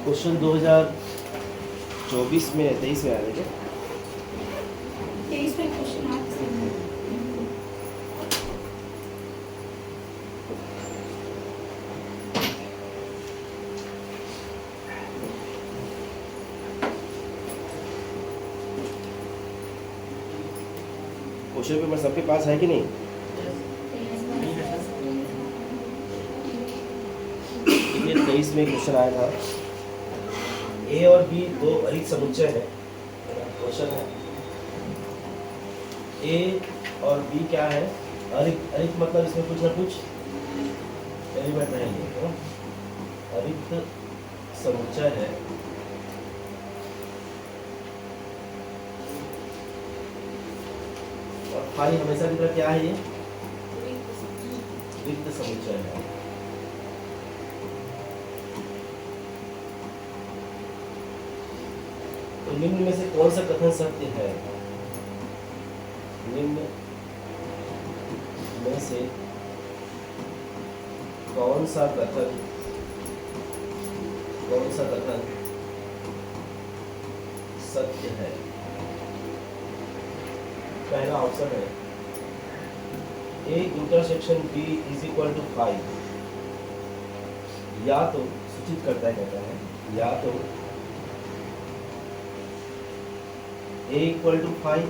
Question 2024 में 23 में आया क्या? 23 में क्वेश्चन है। क्वेश्चन पेपर सबके पास है कि नहीं? ये 23 में क्वेश्चन आया था। ए और बी दो अरिक्त समुच्चय है। क्वेश्चन है ए और बी क्या है? अरिक्त। अरिक्त मतलब इसमें कुछ ना कुछ एलिमेंट रहेंगे, तो अरिक्त समुच्चय है। और फाई हमेशा की तरह क्या है? ये रिक्त समुच्चय है। तो निम्न में से कौन सा कथन सत्य है? निम्न में से कौन सा कथन सत्य है? पहला ऑप्शन है A intersection B is equal to 5। या तो सूचित करता है, कहता है या तो ए इक्वल टू 5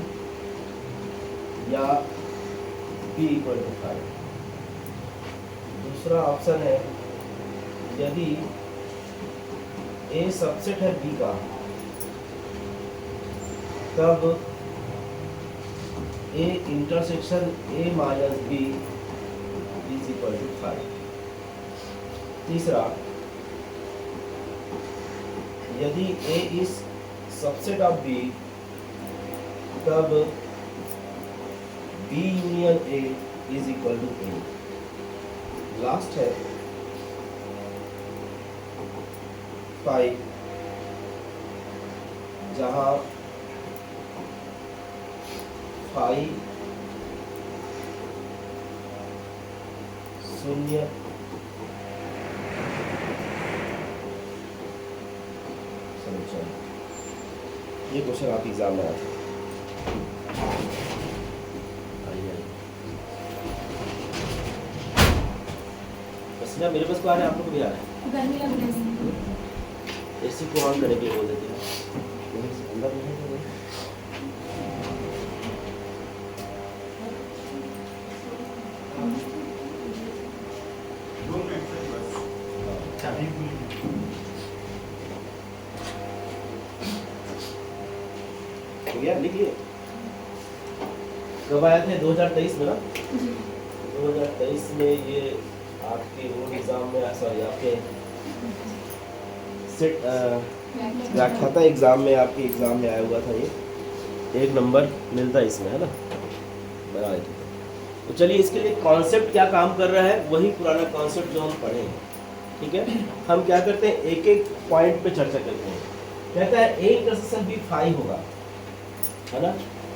या बी इक्वल टू 5। दूसरा ऑप्शन है यदि ए सबसेट है बी का, तब A intersection A minus B is equal to 5। तीसरा, यदि A is subset of B, तब B union A is equal to A. Last है 5, जहां 5 शून्य समुच्चय। ये क्वेश्चन आपके एग्जाम में आया था। पसीना मेरे पास को आ रहा है, आप लोग को भी आ रहा है? गर्मी लग रही है। एसी को ऑन करके बोल देते हैं अंदर नहीं है। लिखिए कब आए थे? 2023 में ना? 2023 में ये आपके बोर्ड एग्जाम में, सॉरी आपके सेट व्याख्याता एग्जाम में, आपके एग्जाम में आया हुआ था। ये 1 नंबर मिलता है इसमें, है ना? बना देते। तो चलिए इसके लिए कॉन्सेप्ट क्या काम कर रहा है, वही पुराना कॉन्सेप्ट जो हम पढ़े हैं। ठीक है, हम क्या करते हैं, एक एक पॉइंट पे चर्चा करते हैं। कहता है ए इंटरसेक्शन बी 5 होगा, है ना?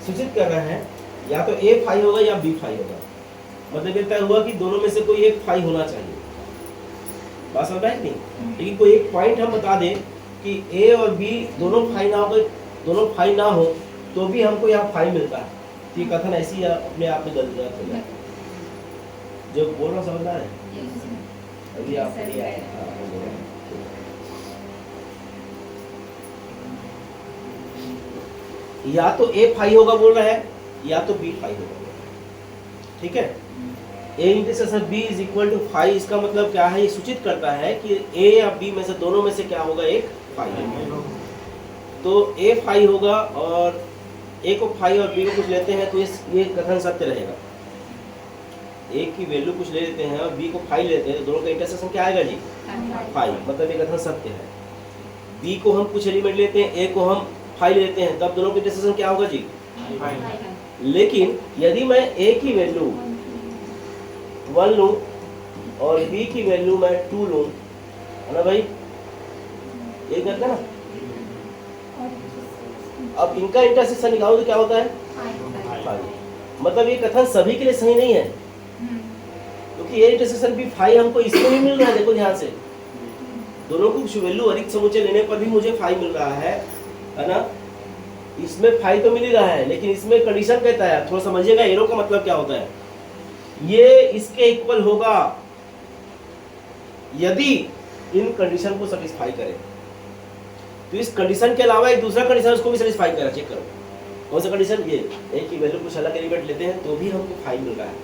सूचित कर रहा है या तो ए 5 होगा या बी 5 होगा। मतलब ये तय हुआ कि दोनों में से कोई एक 5 होना चाहिए। बात समझ में आई नहीं? लेकिन कोई एक पॉइंट हम बता दें कि ए और बी दोनों 5 ना हो, दोनों 5 ना हो तो भी हमको यहाँ 5 मिलता है। तो ये कथन ऐसी अपने आप में गलत हो जाए। जो बोल रहा समझ रहा है? अभी आप या तो ए 5 होगा बोल रहा है, या तो बी 5 होगा। ठीक है, A intersection B is equal to 5। इसका मतलब क्या है? ये सूचित करता है कि ए या बी में से दोनों में से क्या होगा, एक 5। तो ए 5 होगा और ए को 5 और बी को कुछ लेते हैं तो ये कथन सत्य रहेगा। ए की वैल्यू कुछ ले लेते हैं और बी को 5 लेते हैं, तो दोनों का इंटरसेक्शन क्या आएगा जी? 5। मतलब ये कथन सत्य है। बी को हम कुछ एलिमेंट लेते हैं, ए को हम 5 लेते हैं, तब दोनों का इंटरसेक्शन क्या होगा जी? 5। लेकिन यदि मैं ए की वैल्यू 1 लूं और बी की वैल्यू मैं 2 लूं, है ना भाई? ये करते ना। अब इनका इंटरसेक्शन निकालो तो क्या होता है? 5। मतलब ये कथन सभी के लिए सही नहीं है, क्योंकि ये इंटरसेक्शन भी 5 हमको इसमें भी मिल रहा है। देखो ध्यान से, दोनों को वैल्यू अधिक समुच्चय लेने पर भी मुझे फाइव मिल रहा है ना। इसमें फाइव तो मिल ही रहा है, लेकिन इसमें कंडीशन कहता है, थोड़ा समझिएगा एरो का मतलब क्या होता है। ये इसके इक्वल होगा यदि इन कंडीशन को सेटिस्फाई करे। तो इस कंडीशन के अलावा एक दूसरा कंडीशन उसको भी सेटिस्फाई करा। चेक करो कौन सा कंडीशन, ये एक की वैल्यू कुछ अलग एलिमेंट लेते हैं तो भी हमको फाइव मिल रहा है,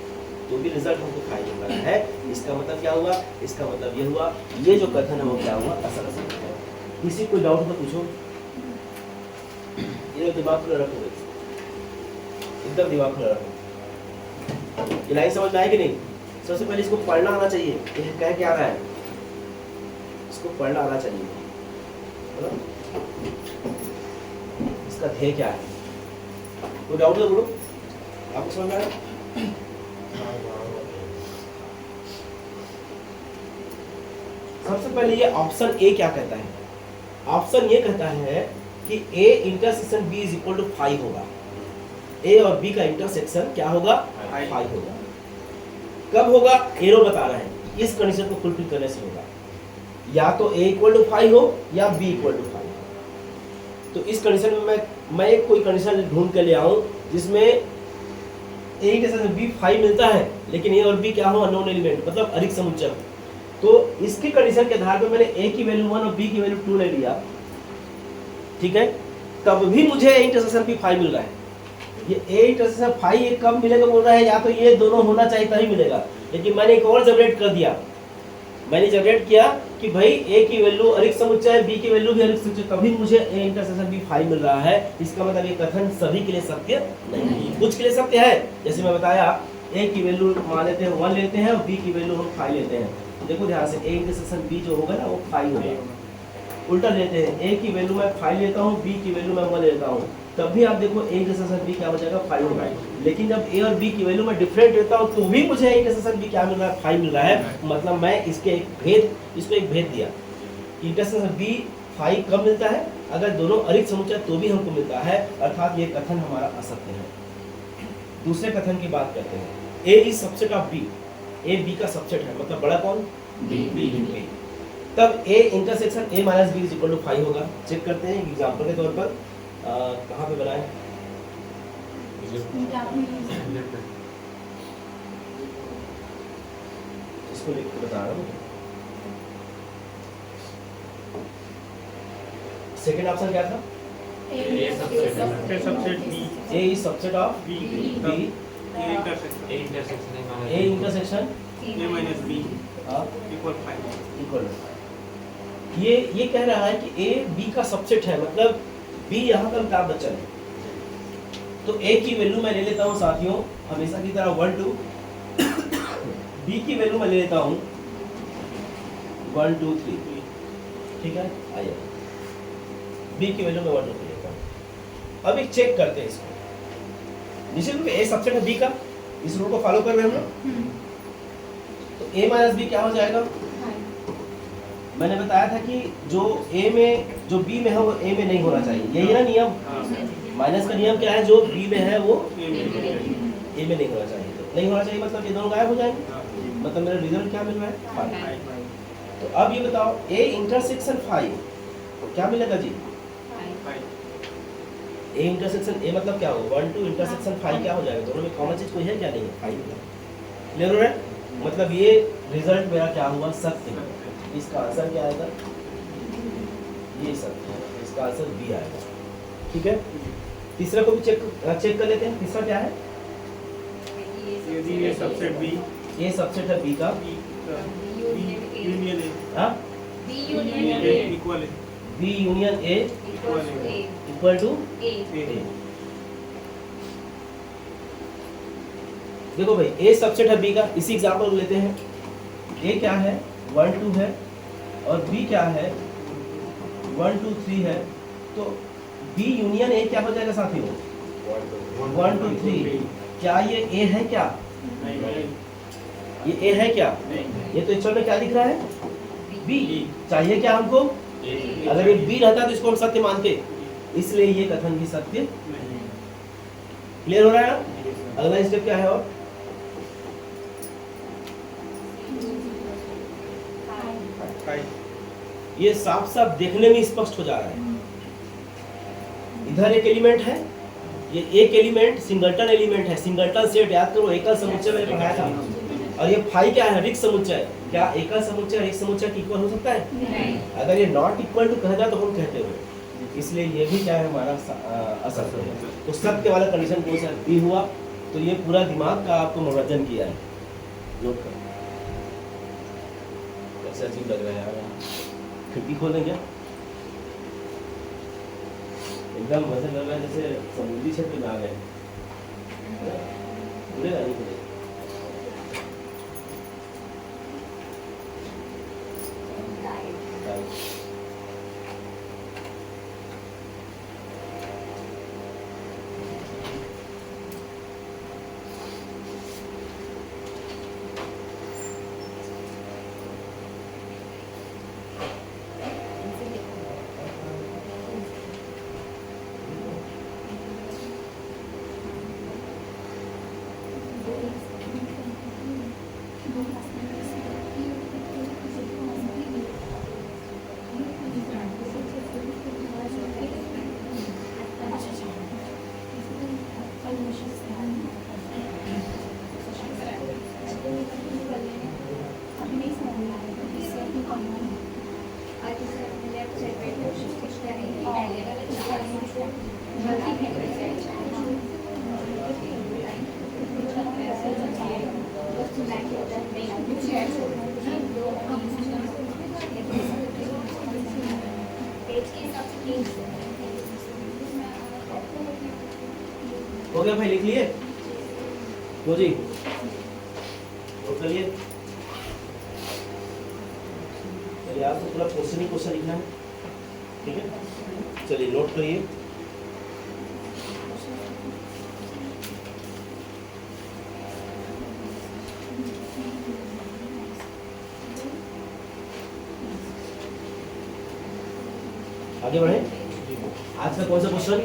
तो भी रिजल्ट हमको फाइव मिल रहा है। इसका मतलब क्या हुआ, इसका मतलब ये हुआ, ये जो कथन है वो क्या हुआ, असल असल है। किसी कोई डाउट तो पूछो, ये दिमाग खुला रखो, एकदम दिमाग खुला रखो। ये लाइन समझ में आए कि नहीं? सबसे पहले इसको पढ़ना आना चाहिए, ये कह क्या रहा है, इसको पढ़ना आना चाहिए, इसका ध्येय क्या है। कोई डाउट तो बोलो, आपको समझ में आया? सबसे पहले ये ऑप्शन ए क्या कहता है? ऑप्शन ये कहता है कि A intersection B is equal to 5 होगा। ए और बी का इंटरसेक्शन क्या होगा, 5 होगा। कब होगा, एरो बता रहा है, इस कंडीशन को फुलफिल करने से होगा। या तो ए इक्वल टू 5 हो या बी इक्वल टू 5 हो। तो इस कंडीशन में मैं एक कोई कंडीशन ढूंढ के ले आऊं जिसमें ए इंटरसेक्शन बी 5 मिलता है, लेकिन ए और बी क्या हो, अननोन एलिमेंट, मतलब अधिक समुच्चय। तो इसकी कंडीशन के आधार पर मैंने ए की वैल्यू 1 और बी की वैल्यू 2 ले लिया, ठीक है, तब भी मुझे ए इंटरसेक्शन बी 5 मिल रहा है। ये ए इंटरसेक्शन 5 ये कब मिलेगा बोल रहा है, या तो ये दोनों होना चाहिए तभी मिलेगा। लेकिन मैंने एक और जनरेट कर दिया, मैंने जनरेट किया कि भाई ए की वैल्यू अधिक समुच्चय है, बी की वैल्यू भी अधिक समुच्चय, तभी मुझे ए इंटरसेक्शन बी 5 मिल रहा है। इसका मतलब ये कथन सभी के लिए सत्य नहीं, कुछ के लिए सत्य है। जैसे मैं बताया, ए की वैल्यू मान लेते हैं 1 लेते हैं और बी की वैल्यू हम 5 लेते हैं। देखो ध्यान से, ए इंटरसेक्शन बी जो होगा ना वो 5 होगा। उल्टा लेते हैं, ए की वैल्यू मैं 5 लेता हूँ, बी की वैल्यू मैं 1 लेता हूँ, तब भी आप देखो ए इंटरसेक्शन बी क्या हो जाएगा, 5 होगा। लेकिन जब ए और बी की वैल्यू मैं डिफरेंट लेता हूँ तो भी मुझे ए इंटरसेक्शन बी क्या मिल रहा है, 5 मिल रहा है। मतलब मैं इसके एक भेद, इसको एक भेद दिया। इंटरसेक्शन बी 5 कब मिलता है, अगर दोनों अधिक समुच्चय तो भी हमको मिलता है, अर्थात ये कथन हमारा असत्य है। दूसरे कथन की बात करते हैं, A is subset of B, A B का सबसेट है, मतलब बड़ा कौन, बी। तब A intersection A minus B is equal to 5 होगा। चेक करते हैं एग्जांपल के तौर पर, कहाँ पे बनाए, इसको लिख के बता रहा हूँ। सेकंड ऑप्शन क्या था, A is subset of B, A intersection equal. ये कह रहा है कि ए बी का सबसेट है, मतलब बी यहाँ का अमिताभ बच्चन है। तो ए की वैल्यू मैं ले लेता हूँ साथियों हमेशा की तरह 1 2, बी की वैल्यू मैं ले लेता हूँ 1 2 3, ठीक है। आइए बी की वैल्यू मैं 1 2 3 लेता हूँ। अब एक चेक करते हैं इसको, निश्चित रूप से ए सबसेट है बी का, इस रूल को फॉलो कर रहे हैं हम लोग। तो ए माइनस बी क्या हो जाएगा, मैंने बताया था कि जो ए में, जो बी में है वो ए में नहीं होना चाहिए, यही है ना नियम। माइनस का नियम क्या है, जो बी में है वो ए में नहीं होना चाहिए। तो नहीं होना चाहिए मतलब ये दोनों गायब हो जाएंगे, मतलब मेरा रिजल्ट क्या मिल रहा है, 5। तो अब ये बताओ, ए इंटरसेक्शन 5 क्या मिलेगा जी, ए इंटरसेक्शन ए मतलब क्या होगा, 1 2 इंटरसेक्शन 5 क्या हो जाएगा, दोनों में कॉमन चीज कोई है क्या, नहीं है, 5। क्लियर हो रहा है? मतलब ये रिजल्ट मेरा क्या हुआ, सत्य है। इसका आंसर क्या आएगा, ये सत्य है, इसका आंसर बी आएगा, ठीक है। तीसरा को भी चेक कर लेते हैं। तीसरा क्या है, यदि ये सबसेट बी, ये सबसेट है बी का, यूनियन ए, हाँ इक्वल है, B union A equal to A. देखो भाई, ए सबसेट है बी का, इसी एग्जांपल को लेते हैं। ए क्या है, 1 2 है, और बी क्या है, 1 2 3 है। तो बी यूनियन ए क्या हो जाएगा साथियों, 1 2 3। क्या ये ए है क्या, ये ए है क्या, ये तो एक्चुअल में क्या दिख रहा है, बी। चाहिए क्या हमको, अगर ये बी रहता तो इसको हम सत्य मानते, इसलिए ये कथन भी सत्य। क्लियर हो रहा है ना? अगला स्टेप क्या है, और ये साफ साफ देखने में स्पष्ट हो जा रहा है। इधर एक एलिमेंट है, ये एक एलिमेंट सिंगलटन एलिमेंट है, सिंगलटन सेट याद करो, एकल समुच्चय मैंने पढ़ाया था। और ये फाई क्या है, रिक्त समुच्चय। क्या एकल समुच्चय रिक्त समुच्चय के इक्वल हो सकता है? नहीं। अगर ये नॉट इक्वल टू कहता तो हम कहते हुए, इसलिए ये भी क्या है हमारा असत्य है। तो सत्य वाला कंडीशन कौन सा बी हुआ। तो ये पूरा दिमाग का आपको मनोरंजन किया है, नोट करो। कैसे अजीब लग रहा है यार, खिड़की खोलेंगे एकदम वैसे लग रहा है जैसे समुद्री क्षेत्र में आ गए। खुलेगा नहीं खुलेगा? हो गया भाई, लिख लिए? लो जी, नोट करिए। चलिए आपको पूरा क्वेश्चन ही क्वेश्चन लिखना है, ठीक है? चलिए नोट करिए। आगे बढ़े। आज का कौन सा क्वेश्चन?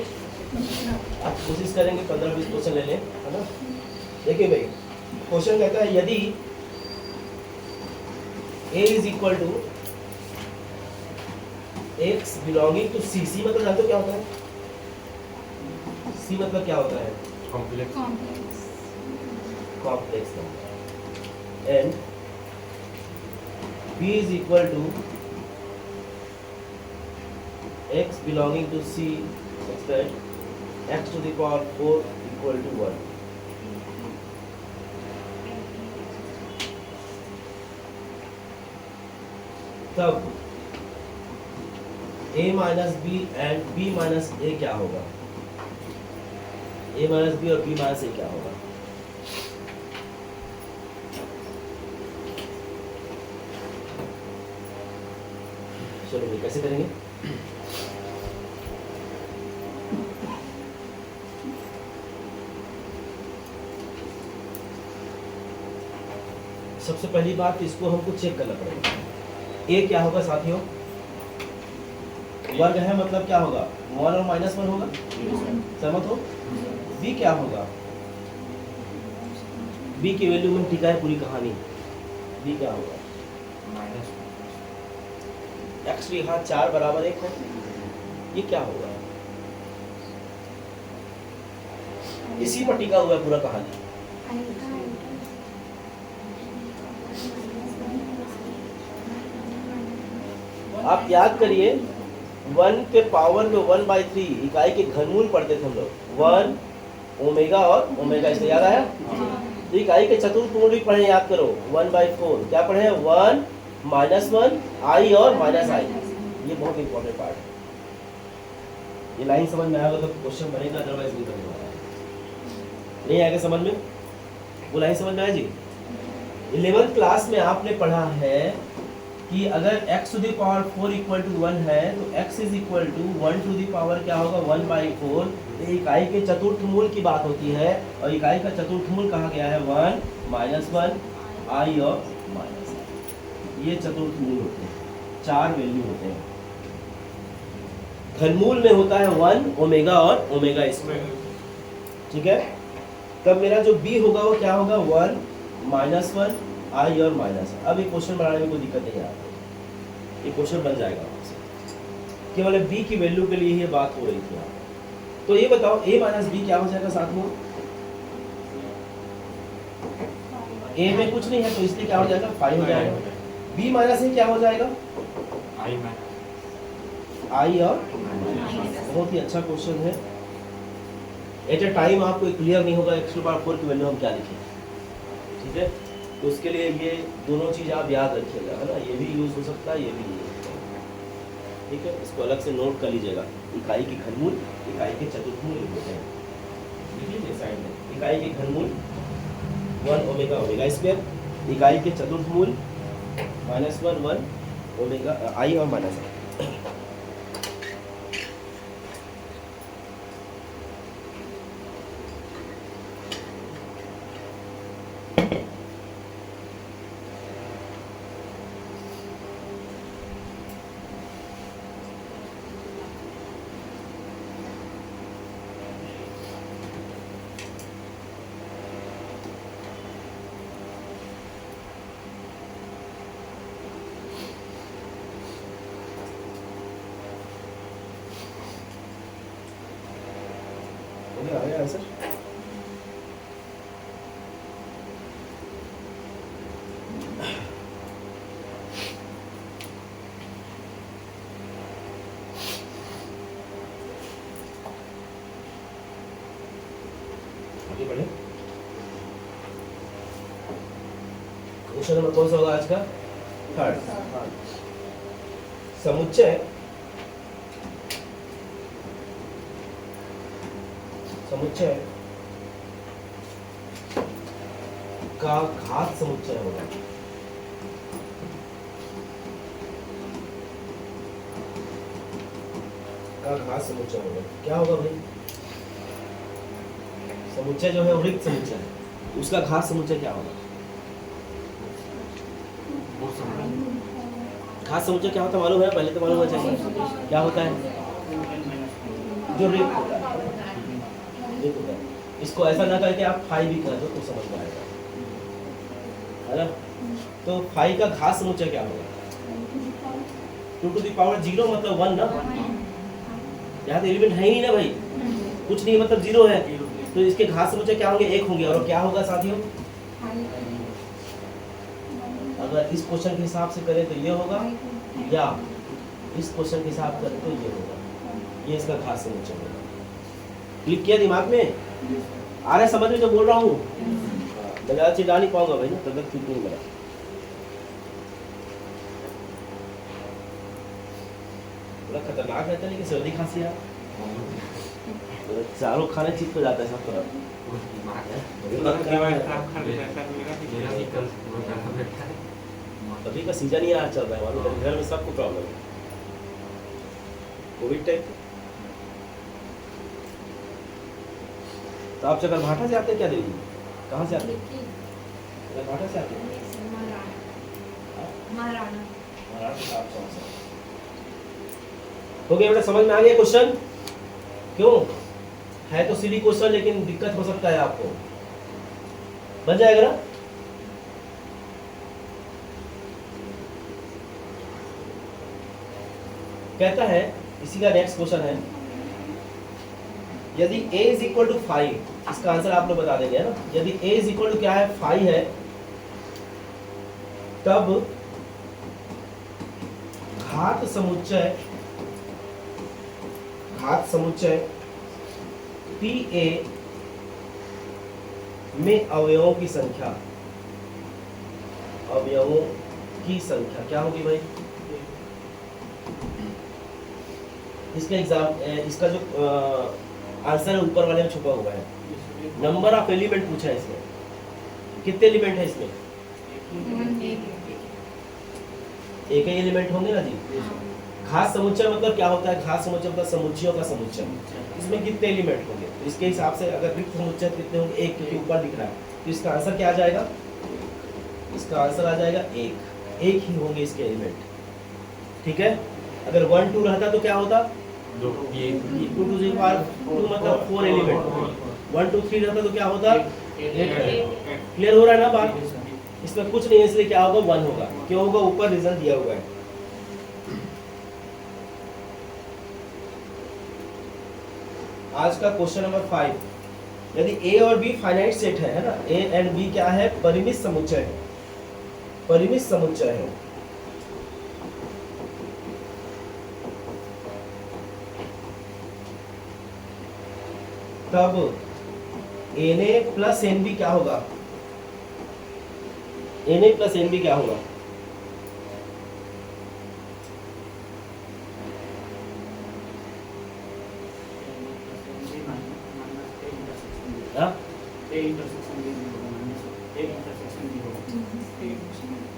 आप कोशिश करेंगे 15-20 क्वेश्चन ले लें, है ना? देखिए भाई, क्वेश्चन कहता है यदि a is equal to x belonging to c। c मतलब जानते हो क्या होता है? c मतलब क्या होता है? Complex complex number. And b is equal to x belonging to c such that x to the power 4 equal to 1. तब a minus B and b minus a क्या होगा? a माइनस बी और b minus a क्या होगा? चलो कैसे करेंगे? सबसे पहली बात इसको हमको चेक करना पड़ेगा। a क्या होगा साथियों? वर्ग है मतलब क्या होगा? 1 और -1 होगा, सहमत हो? b क्या होगा? b की वैल्यू में टिका है पूरी कहानी। b क्या होगा? x यहाँ 4 बराबर 1 है, ये क्या होगा? इसी पर टिका हुआ है पूरा कहानी। आप याद करिए 1 के पावर में 1/3 इकाई के घनमूल पढ़ते थे हम लोग, 1 ओमेगा और ओमेगा, इसलिए याद आया? तो इकाई के चतुर्थमूल भी पढ़े, याद करो 1/4 क्या पढ़े हैं? 1 -1 i और -i। ये बहुत इंपॉर्टेंट पार्ट है। ये लाइन समझ में आएगा तो क्वेश्चन बनेगा, अदरवाइज नहीं बनेगा। नहीं आएगा समझ में? वो लाइन समझ में आया जी? 11th क्लास में आपने पढ़ा है कि अगर x to the power 4 equal to 1 है तो x is equal to 1 to the power क्या होगा? 1/4। तो इकाई के चतुर्थ मूल की बात होती है, और इकाई का चतुर्थ मूल कहा गया है 1 -1 i और -i। ये चतुर्थ मूल होते हैं, 4 वैल्यू होते हैं। घनमूल में होता है 1 ओमेगा और ओमेगा इसमें, ठीक है? तब मेरा जो b होगा वो क्या होगा? 1 -1 i और -i। अब ये क्वेश्चन बनाने में कोई दिक्कत नहीं आ रही। ये क्वेश्चन बन जाएगा आपसे। केवल b की वैल्यू के लिए ये बात हो रही थी यहाँ। तो ये बताओ a माइनस बी क्या हो जाएगा साथ में? a में कुछ नहीं है तो इसलिए क्या हो जाएगा 5 हो जाएगा। b माइनस a क्या हो जाएगा? i और बहुत ही अच्छा क्वेश्चन है। एट अ टाइम आपको क्लियर नहीं होगा x टू पावर 4 की वैल्यू हम क्या लिखें, ठीक है? तो उसके लिए ये दोनों चीज़ आप याद रखिएगा, है ना? ये भी यूज़ हो सकता है, ये भी यूज़ हो सकता है, ठीक है? इसको अलग से नोट कर लीजिएगा। इकाई के घनमूल, इकाई के चतुर्थमूल होते हैं, लिख लीजिए साइड में। इकाई के घनमूल 1 ओमेगा ओमेगा स्क्वायर, इकाई के चतुर्थमूल -1 1 ओमेगा आई और माइनस आई। आ गया आंसर? आगे बढ़े। क्वेश्चन नंबर कौन सा होगा आज का? थर्ड। समुच्चय का घात समुच्चय होगा। का घात समुच्चय होगा, क्या होगा भाई? समुच्चय जो है वो रिक्त समुच्चय है, उसका घात समुच्चय क्या होगा? घात समुच्चय क्या होता है मालूम है? पहले तो मालूम होना चाहिए क्या होता है? जो रिक्त होता है, रिक्त होता है। इसको ऐसा ना करके आप फाई भी कर दो तो समझ में आएगा, है ना? तो फाई का घात समुच्चय क्या होगा? 2 टू द पावर 0 मतलब 1 ना? यहाँ तो एलिमेंट है ही नहीं ना भाई, कुछ नहीं मतलब 0 है, तो इसके घात समुच्चय क्या होंगे? 1 होंगे। और क्या होगा साथियों? अगर इस क्वेश्चन के हिसाब से करें तो ये होगा, या इस क्वेश्चन के हिसाब करें तो ये होगा। ये इसका घात समुच्चय होगा। क्लिक किया दिमाग में? आ रहा है समझ में जो बोल रहा हूँ? मैं ज़्यादा चिल्ला नहीं पाऊंगा भाई ना, तब तक ठीक नहीं मेरा। बड़ा खतरनाक रहता है लेकिन सर्दी खांसी है तो चारों खाने चित हो जाता है सब तरफ। अभी का सीजन ही आज चल रहा है, हमारे घर में सबको प्रॉब्लम है, कोविड टाइप। तो आप चकरभाठा से आते हैं क्या दीदी? कहाँ से आते हैं? चकरभाठा से आते हैं? हो गया बेटा, समझ में आ गया क्वेश्चन? क्यों है तो सिली क्वेश्चन लेकिन दिक्कत हो सकता है आपको, बन जाएगा ना? कहता है इसी का नेक्स्ट क्वेश्चन है, यदि a इज इक्वल टू 5, इसका आंसर आप लोग बता देंगे, है ना? यदि a इज इक्वल टू क्या है? 5 है, तब घात समुच्चय Pa में अवयवों की संख्या क्या होगी भाई? इसका जो आंसर है ऊपर वाले में छुपा हुआ है। नंबर ऑफ एलिमेंट पूछा है इसमें, कितने एलिमेंट है इसमें? एक ही एलिमेंट होंगे ना जी। घात समुच्चय मतलब क्या होता है? घात समुच्चय मतलब समुच्चयों का समुच्चय, इसमें कितने एलिमेंट होंगे? तो इसके हिसाब से अगर रिक्त समुच्चय कितने होंगे? एक, क्योंकि ऊपर दिख रहा है, तो इसका आंसर क्या आ जाएगा? इसका आंसर आ जाएगा एक ही होंगे इसके एलिमेंट, ठीक है? अगर 1 2 रहता तो क्या होता? 2 टू द पावर 2 मतलब 4 एलिमेंट। 1 2 3 रहता तो क्या होता? 8। क्लियर हो रहा है ना बात? इसमें कुछ नहीं है, इसलिए क्या होगा? 1 होगा। क्यों होगा? ऊपर रीजन दिया हुआ है। आज का क्वेश्चन नंबर 5, यदि ए और बी फाइनाइट सेट है ना, ए एंड बी क्या है, परिमित समुच्चय है, परिमित समुच्चय है। तब N A plus N B क्या होगा, N A plus N B क्या होगा, हाँ?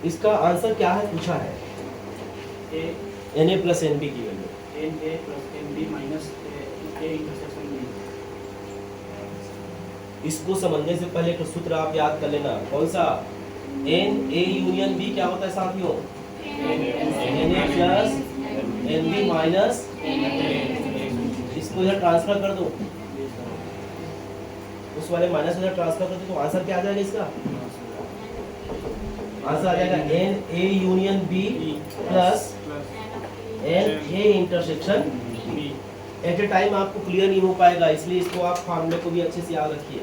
इसका आंसर क्या है पूछा है, N A plus N B की वैल्यू। इसको समझने से पहले एक सूत्र आप याद कर लेना, कौन सा, एन ए यूनियन बी क्या होता है साथियों, N A plus N B minus, इसको इधर ट्रांसफर कर दो, उस वाले माइनस इधर ट्रांसफर कर दो, तो आंसर क्या आ जाएगा इसका, आंसर आ जाएगा N A union B plus N A intersection B. At a time आपको क्लियर नहीं हो पाएगा, इसलिए इसको आप फॉर्मूले को भी अच्छे से याद रखिए।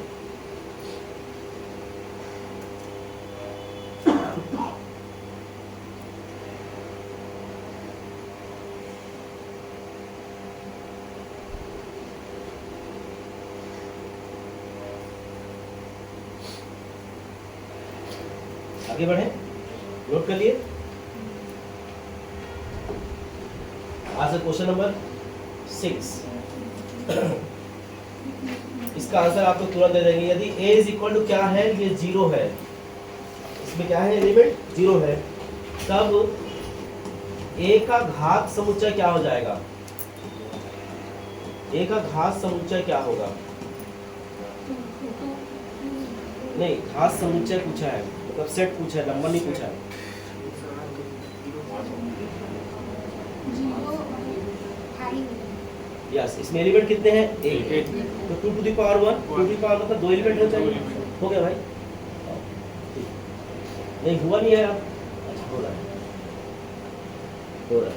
आगे बढ़े, नोट कर लिए। आज का क्वेश्चन नंबर 6, इसका आंसर आपको तुरंत दे देंगे। यदि a इज इक्वल टू क्या है, ये 0 है, इसमें क्या है, एलिमेंट 0 है, तब a का घात समुच्चय क्या हो जाएगा, a का घात समुच्चय क्या होगा, नहीं घात समुच्चय पूछा है, मतलब सेट पूछा है, नंबर नहीं पूछा है। यस, इसमें एलिमेंट कितने हैं, 8, तो 2 to the power 1, 2 to the power मतलब 2 एलिमेंट हो चाहिए, हो गया भाई, नहीं हुआ नहीं है यार, अच्छा हो रहा है, हो रहा है,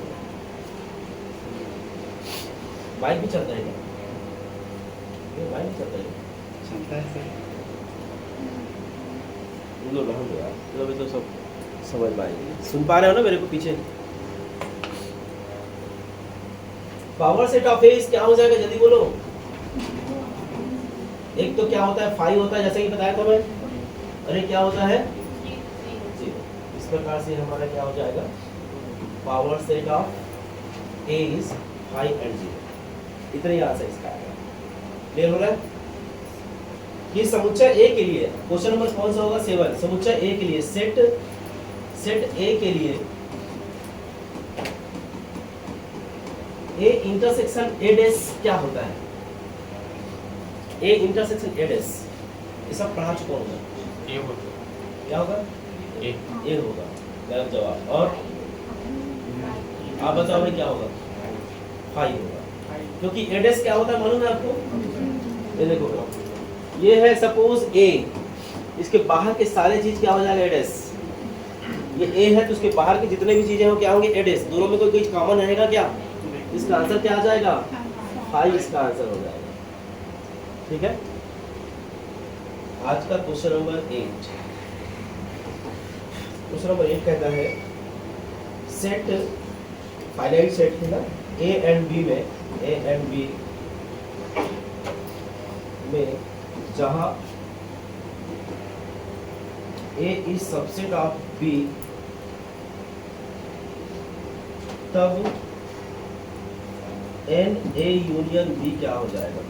माइक भी चलता है क्या, ये माइक भी चलता है, लो रहने दो यार, लो भी तो सब समझ में आएगी, सुन पा रहे हो ना मेरे को पीछे। पावर सेट ऑफ ए क्या हो जाएगा जल्दी बोलो, एक तो क्या होता है 5 होता है, जैसे कि बताया था मैं, अरे क्या होता है 0, इस प्रकार से हमारा क्या हो जाएगा, power set of A is 5 and 0, इतना ही आंसर इसका आएगा। क्लियर हो रहा है। ये समुच्चय ए के लिए, क्वेश्चन नंबर कौन सा होगा, 7, समुच्चय ए के लिए, सेट ए के लिए ए इंटरसेक्शन ए डैश क्या होता है, ए इंटरसेक्शन ए डैश, ये सब पढ़ा चुका हूँ मैं, ए होगा, क्या होगा, ए होगा, गलत जवाब। और आप बताओ भाई क्या होगा, 5 होगा, क्योंकि ए डैश क्या होता है मालूम है आपको, ये देखो, ये है सपोज ए, इसके बाहर के सारे चीज क्या हो जाएगा, ए डैश, ये ए है तो उसके बाहर के जितने भी चीजें हो क्या होंगे, ए डैश, दोनों में कोई कॉमन रहेगा क्या, इसका आंसर क्या आ जाएगा, 5 इसका आंसर हो जाएगा। ठीक है, आज का क्वेश्चन नंबर 8, क्वेश्चन नंबर 8 कहता है, सेट फाइनाइट सेट है ना, ए एंड बी में जहां ए इज सबसेट ऑफ बी, तब एन ए यूनियन बी क्या हो जाएगा,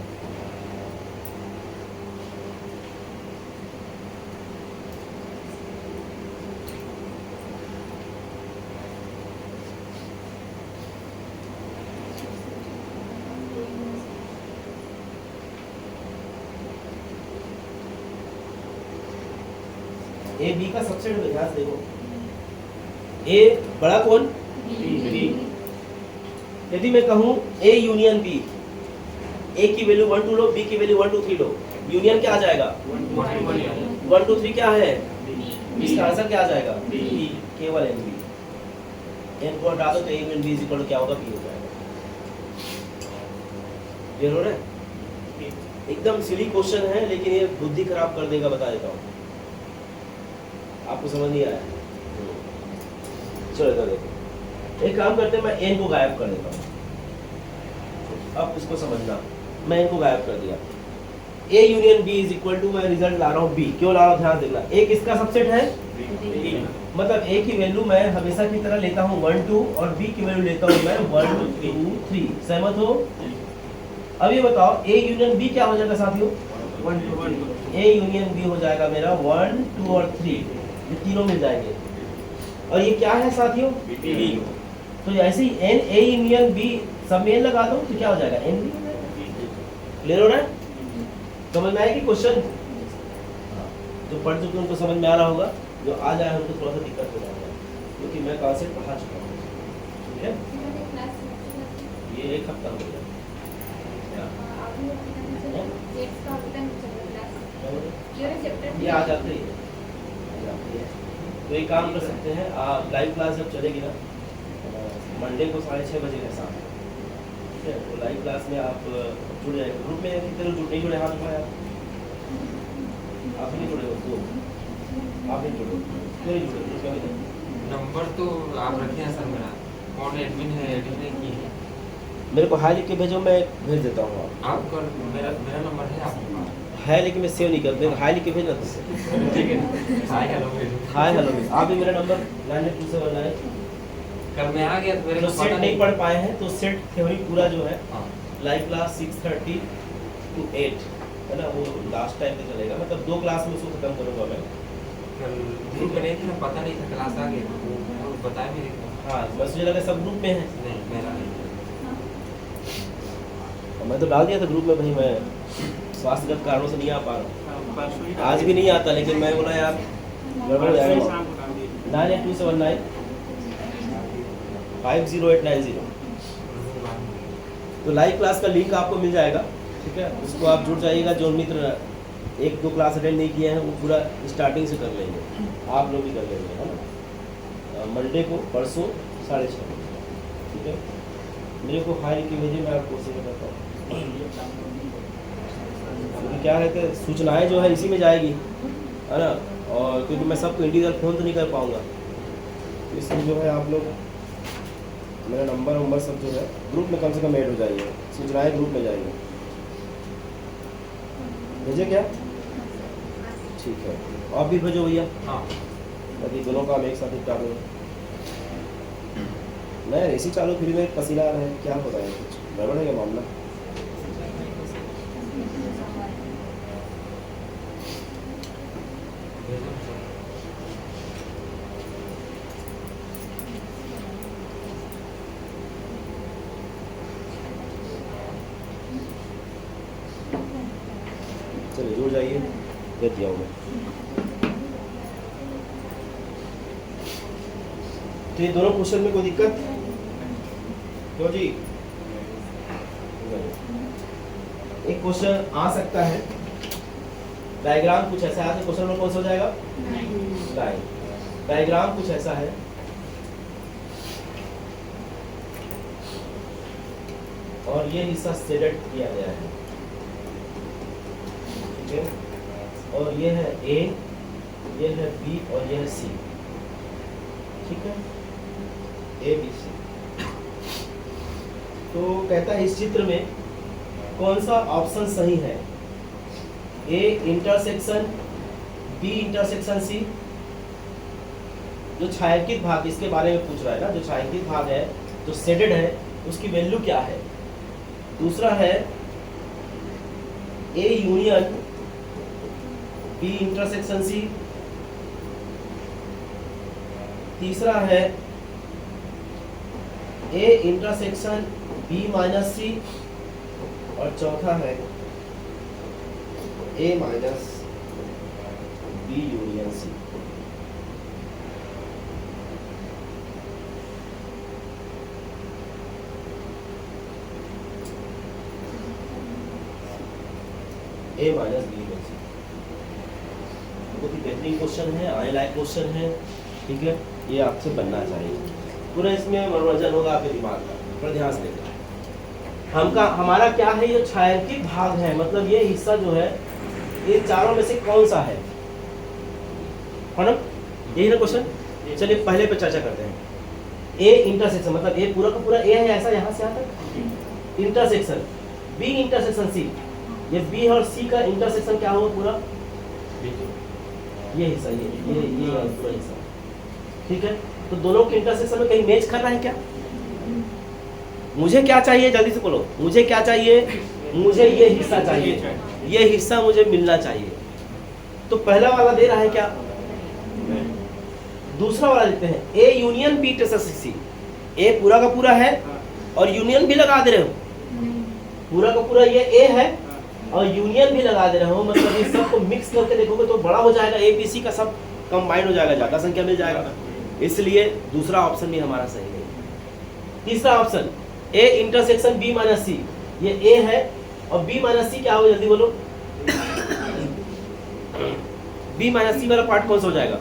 ए बी का सबसेट है, ध्यान से देखो, ए बड़ा कौन, बी, यदि मैं कहूं ए यूनियन बी, ए की वैल्यू 1 2 लो, बी की वैल्यू 1 2 3 लो, यूनियन क्या आ जाएगा, 1 2 3 क्या है, इसका आंसर क्या आ जाएगा, बी, केवल एन बी। n को हटा दो तो a union b is equal to क्या होगा, b हो जाएगा। क्लियर हो रहा है? एकदम सिली क्वेश्चन है लेकिन ये बुद्धि खराब कर देगा, बता देता हूँ। आपको समझ नहीं आया? चलो इधर देखो, एक काम करते हैं, मैं n को गायब कर देता हूँ। अब इसको समझना, मैं n को गायब कर दिया, a union b is equal to, मैं रिजल्ट ला रहा हूँ b। क्यों ला रहा हूँ ध्यान देना, a किसका सबसेट है? मतलब a की वैल्यू मैं हमेशा की तरह लेता हूँ 1 2 और b की वैल्यू लेता हूँ मैं 1 2 3। सहमत हो? अब ये बताओ a यूनियन b क्या हो जाएगा साथियों? a यूनियन b हो जाएगा मेरा 1 2 और 3, ये तीनों मिल जाएंगे। और ये क्या है साथियों? तो ऐसे ही n a यूनियन b सब में n लगा दो तो क्या हो जाएगा, n b हो जाएगा। क्लियर हो रहा है? समझ में आएगी क्वेश्चन? तो पढ़ चुके उनको समझ में आ रहा होगा, जो आ जाए उनको थोड़ा सा दिक्कत हो जाएगा क्योंकि मैं कॉन्सेप्ट पढ़ा चुका हूँ। ठीक है, ये एक हफ्ता हो गया। ये आ जाते ही है। तो एक काम कर सकते हैं, आप लाइव क्लास जब चलेगी ना मंडे को 6:30 बजे के साथ, ठीक है, तो लाइव क्लास में आप जुड़ जाएंगे। ग्रुप में कितने लोग नहीं जुड़े, हाथ उठाए आप नहीं जुड़े हो? तो आप नहीं जुड़े, क्यों नहीं जुड़े? क्यों नहीं? नंबर तो आप रखे हैं सर, मेरा कौन एडमिन है, एडिट नहीं की है। मेरे को हाई लिख के भेजो, मैं भेज देता हूँ। आपका मेरा नंबर है आपके पास? है लेकिन मैं सेव नहीं करते, हाई लिख के भेजना तो ठीक है, हाय हेलो हाय हेलो। आप भी मेरा नंबर 982719। कल मैं आ गया तो मेरे जो को सेट पता नहीं पढ़ पाए हैं तो सेट थ्योरी पूरा जो है हाँ। लाइव क्लास 6:30 to 8 है ना, वो लास्ट टाइम पे चलेगा, मतलब 2 क्लास में उसको खत्म करूंगा मैं। कल ग्रुप में नहीं थी ना, पता नहीं था, क्लास आ गई तो वो बताया मेरे को। हाँ, बस मुझे लगा सब ग्रुप में है, नहीं मेरा नहीं। और मैं तो डाल दिया था ग्रुप में, भाई मैं स्वास्थ्यगत कारणों से नहीं आ पा रहा हूँ, आज भी नहीं आता, लेकिन मैं बोला यार गड़बड़ हो जाएगा। 982719 50890 तो लाइव क्लास का लिंक आपको मिल जाएगा, ठीक है, उसको आप जुड़ जाइएगा। जो मित्र 1-2 क्लास अटेंड नहीं किए हैं वो पूरा स्टार्टिंग से कर लेंगे, आप लोग भी कर लेंगे, है ना। मंडे को परसों 6:30, ठीक है। मेरे को हाई की भेजिए, मैं आपको उसी में करता हूँ। क्योंकि क्या रहता है, सूचनाएं जो है इसी में जाएगी, है ना, और क्योंकि मैं सबको इंडिविजुअल फ़ोन तो नहीं कर पाऊँगा, तो इसलिए जो है आप लोग मेरा नंबर सब जो है ग्रुप में कम से कम ऐड हो जाइए, सूचनाएं ग्रुप में जाएंगे। भेजे क्या? ठीक है, आप भी भेजो भैया। हाँ अभी दोनों काम एक साथ निपटा दूँ। नहीं ऐसी चालू फिर में पसीना आ रहा है, क्या हो रहा है, कुछ गड़बड़ है क्या मामला? चलिए जुड़ जाइए, भेज दिया हूँ मैं। तो ये दोनों क्वेश्चन में कोई दिक्कत क्यों जी? एक क्वेश्चन आ सकता है, डायग्राम कुछ ऐसा है, क्वेश्चन में कौन सा हो जाएगा? लाइन। डायग्राम कुछ ऐसा है, और ये हिस्सा सेलेक्ट किया गया है, ठीक है, और ये है A, ये है B और ये है C, ठीक है, A B C। तो कहता है इस चित्र में कौन सा ऑप्शन सही है? A intersection B intersection C। जो छायांकित भाग, इसके बारे में पूछ रहा है ना, जो छायांकित भाग है जो शेडेड है उसकी वैल्यू क्या है? दूसरा है A union B intersection C। तीसरा है A intersection B minus C। और चौथा है A minus B union C। A minus B union C बहुत ही बेहतरीन क्वेश्चन है, आने लायक क्वेश्चन है, ठीक है, ये आपसे बनना चाहिए। पूरा इसमें मनोरंजन होगा आपके दिमाग का, थोड़ा ध्यान से देखना। हमारा क्या है, ये छायांकित भाग है, मतलब ये हिस्सा जो है ये चारों में से कौन सा है ना, यही ना क्वेश्चन। चलिए पहले पे चर्चा करते हैं। ए इंटरसेक्शन मतलब ए पूरा का पूरा ए है ऐसा, यहाँ से यहाँ तक इंटरसेक्शन बी इंटरसेक्शन सी, ये बी और सी का इंटरसेक्शन क्या होगा पूरा, ये हिस्सा ये पूरा हिस्सा, ठीक है। तो दोनों के इंटरसेक्शन में कहीं मैच कर रहा है क्या? मुझे क्या चाहिए, जल्दी से बोलो, मुझे क्या चाहिए? मुझे ये हिस्सा चाहिए, ये हिस्सा मुझे मिलना चाहिए। तो पहला वाला दे रहा है क्या? दूसरा वाला देते हैं A union B intersection C, A पूरा का पूरा है और यूनियन भी लगा दे रहे हो, पूरा का पूरा ये ए है और यूनियन भी लगा दे रहे हो, मतलब ये सब को मिक्स करके देखोगे तो बड़ा हो जाएगा, ए बी सी का सब कंबाइन हो जाएगा, ज्यादा संख्या मिल जाएगा, इसलिए दूसरा ऑप्शन भी हमारा सही नहीं। तीसरा option A intersection B minus C, ये ए है और बी माइनस सी क्या हो, जल्दी बोलो। बी माइनस सी वाला पार्ट कौन सा हो जाएगा?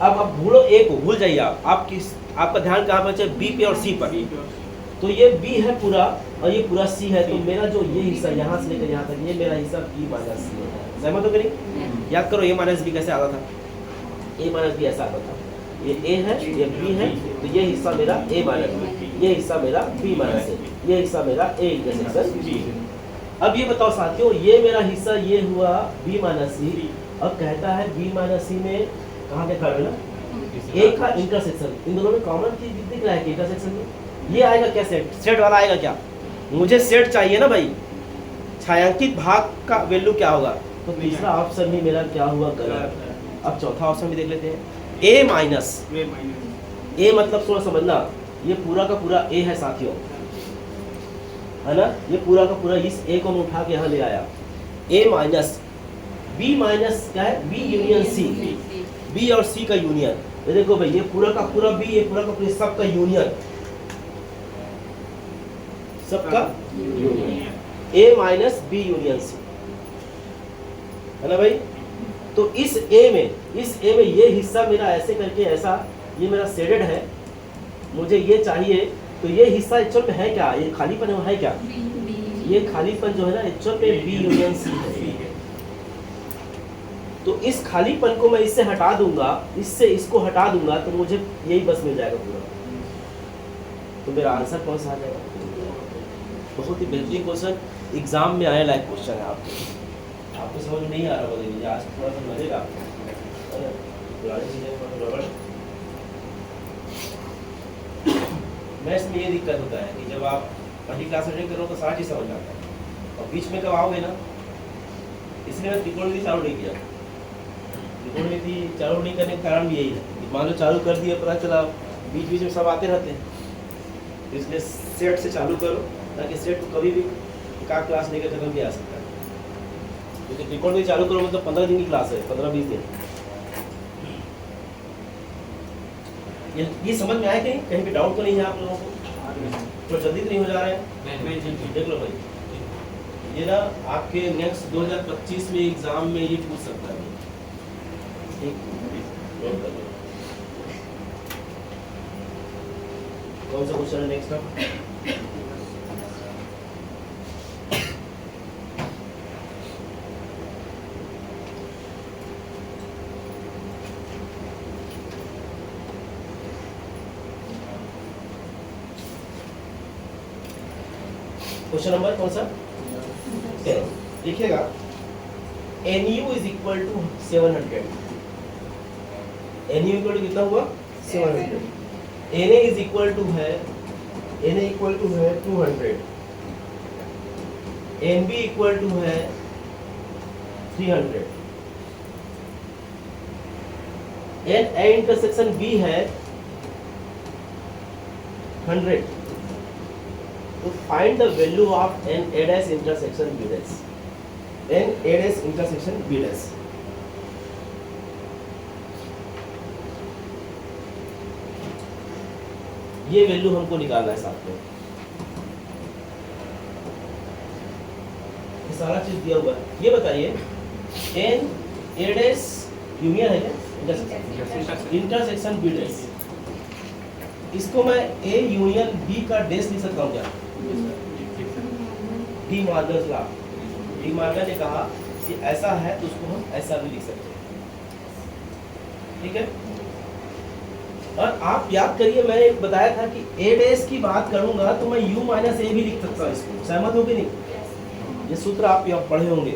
अब भूलो ए को, भूल जाइए आप किस, आपका ध्यान कहाँ पर बी पे और सी पर। तो ये बी है पूरा और ये पूरा सी है, तो मेरा जो ये हिस्सा यहाँ से लेकर यहाँ तक ये मेरा हिस्सा बी माइनस सी है। सहमत हो करिए, याद करो ए माइनस बी कैसे आता था, ए माइनस बी ऐसा आता था, ये ए है ये बी है, तो ये हिस्सा मेरा ए माइनस बी, ये हिस्सा मेरा बी माइनस ए, ये हिस्सा मेरा ए इंटरसेक्शन बी। अब ये बताओ साथियों, ये मेरा हिस्सा ये हुआ बी माइनस सी, अब कहता है बी माइनस सी में कहाँ के खड़े ना ए का इंटरसेक्शन, इन दोनों में कॉमन चीज दिख रहा है कि इंटरसेक्शन में ये आएगा क्या, सेट, सेट वाला आएगा क्या? मुझे सेट चाहिए ना भाई, छायांकित भाग का वैल्यू क्या होगा? तो तीसरा ऑप्शन भी मेरा क्या हुआ, गलत। अब चौथा ऑप्शन भी देख लेते हैं, ए माइनस, ए मतलब थोड़ा समझना, ये पूरा का पूरा ए है साथियों, है ना, ये पूरा का पूरा इस ए को मैं उठा के यहाँ ले आया, ए माइनस बी माइनस क्या है, बी यूनियन सी, बी और सी का यूनियन। ये देखो भाई, ये पूरा का पूरा बी, ये पूरा का पूरा सबका यूनियन, सबका ए माइनस बी यूनियन सी, है ना भाई। तो इस ए में ये हिस्सा मेरा ऐसे करके ऐसा, ये मेरा शेडेड है, मुझे ये चाहिए, तो ये हिस्सा एक्चुअल में है क्या, ये खालीपन है क्या, ये खालीपन जो है ना एक्चुअल में बी यूनियन सी है। तो इस खालीपन को मैं इससे हटा दूंगा, इससे इसको हटा दूंगा, तो मुझे यही बस मिल जाएगा पूरा। तो मेरा आंसर कौन सा आ जाएगा? बहुत ही बेहतरीन क्वेश्चन, एग्जाम में आने लायक क्वेश्चन है। आपको समझ नहीं आ रहा बोलिए, आज थोड़ा सा मजेगा, मैथ्स में ये दिक्कत होता है कि जब आप पहली क्लास में करो तो सारा चीज समझ आता है, और बीच में कब आओगे ना, इसलिए मैं त्रिकोणमिति चालू नहीं किया। त्रिकोणमिति चालू नहीं करने का कारण भी यही है, मान लो चालू कर दिया, पता चला बीच बीच में सब आते रहते हैं, इसलिए सेट से चालू करो, ताकि सेट को कभी भी का क्लास लेकर खत्म भी आ सकता है। क्योंकि त्रिकोणमिति चालू करो मतलब 15 दिन की क्लास है, 15-20 दिन। ये समझ में आया कहीं, कहीं पे डाउट तो नहीं है आप लोगों को? तो जल्दी तो नहीं हो जा रहा है? देख लो भाई, ये ना आपके नेक्स्ट 2025 में एग्जाम में ये पूछ सकता है। कौन सा क्वेश्चन है नेक्स्ट का? क्वेश्चन नंबर कौन सा? देखिएगा, NU is equal to 700, NU equal to कितना हुआ 700, NA इज इक्वल टू है, NA इक्वल टू है 200, NB इक्वल टू है 300, A इंटरसेक्शन B है 100। तो find the value of N A dash intersection B dash, एन A dash intersection B dash। ये वैल्यू हमको निकालना है साथ में, ये सारा चीज दिया हुआ है। ये बताइए एन A dash यूनियन है क्या? Intersection B dash. इसको मैं ए यूनियन बी का डैश लिख सकता हूँ क्या? De Morgan law, de Morgan ने कहा कि ऐसा है तो उसको हम ऐसा भी लिख सकते हैं, ठीक है। और आप याद करिए मैंने एक बताया था कि ए डैश की बात करूंगा तो मैं u माइनस ए भी लिख सकता हूँ इसको, सहमत हो कि नहीं? ये सूत्र आप यहाँ पढ़े होंगे।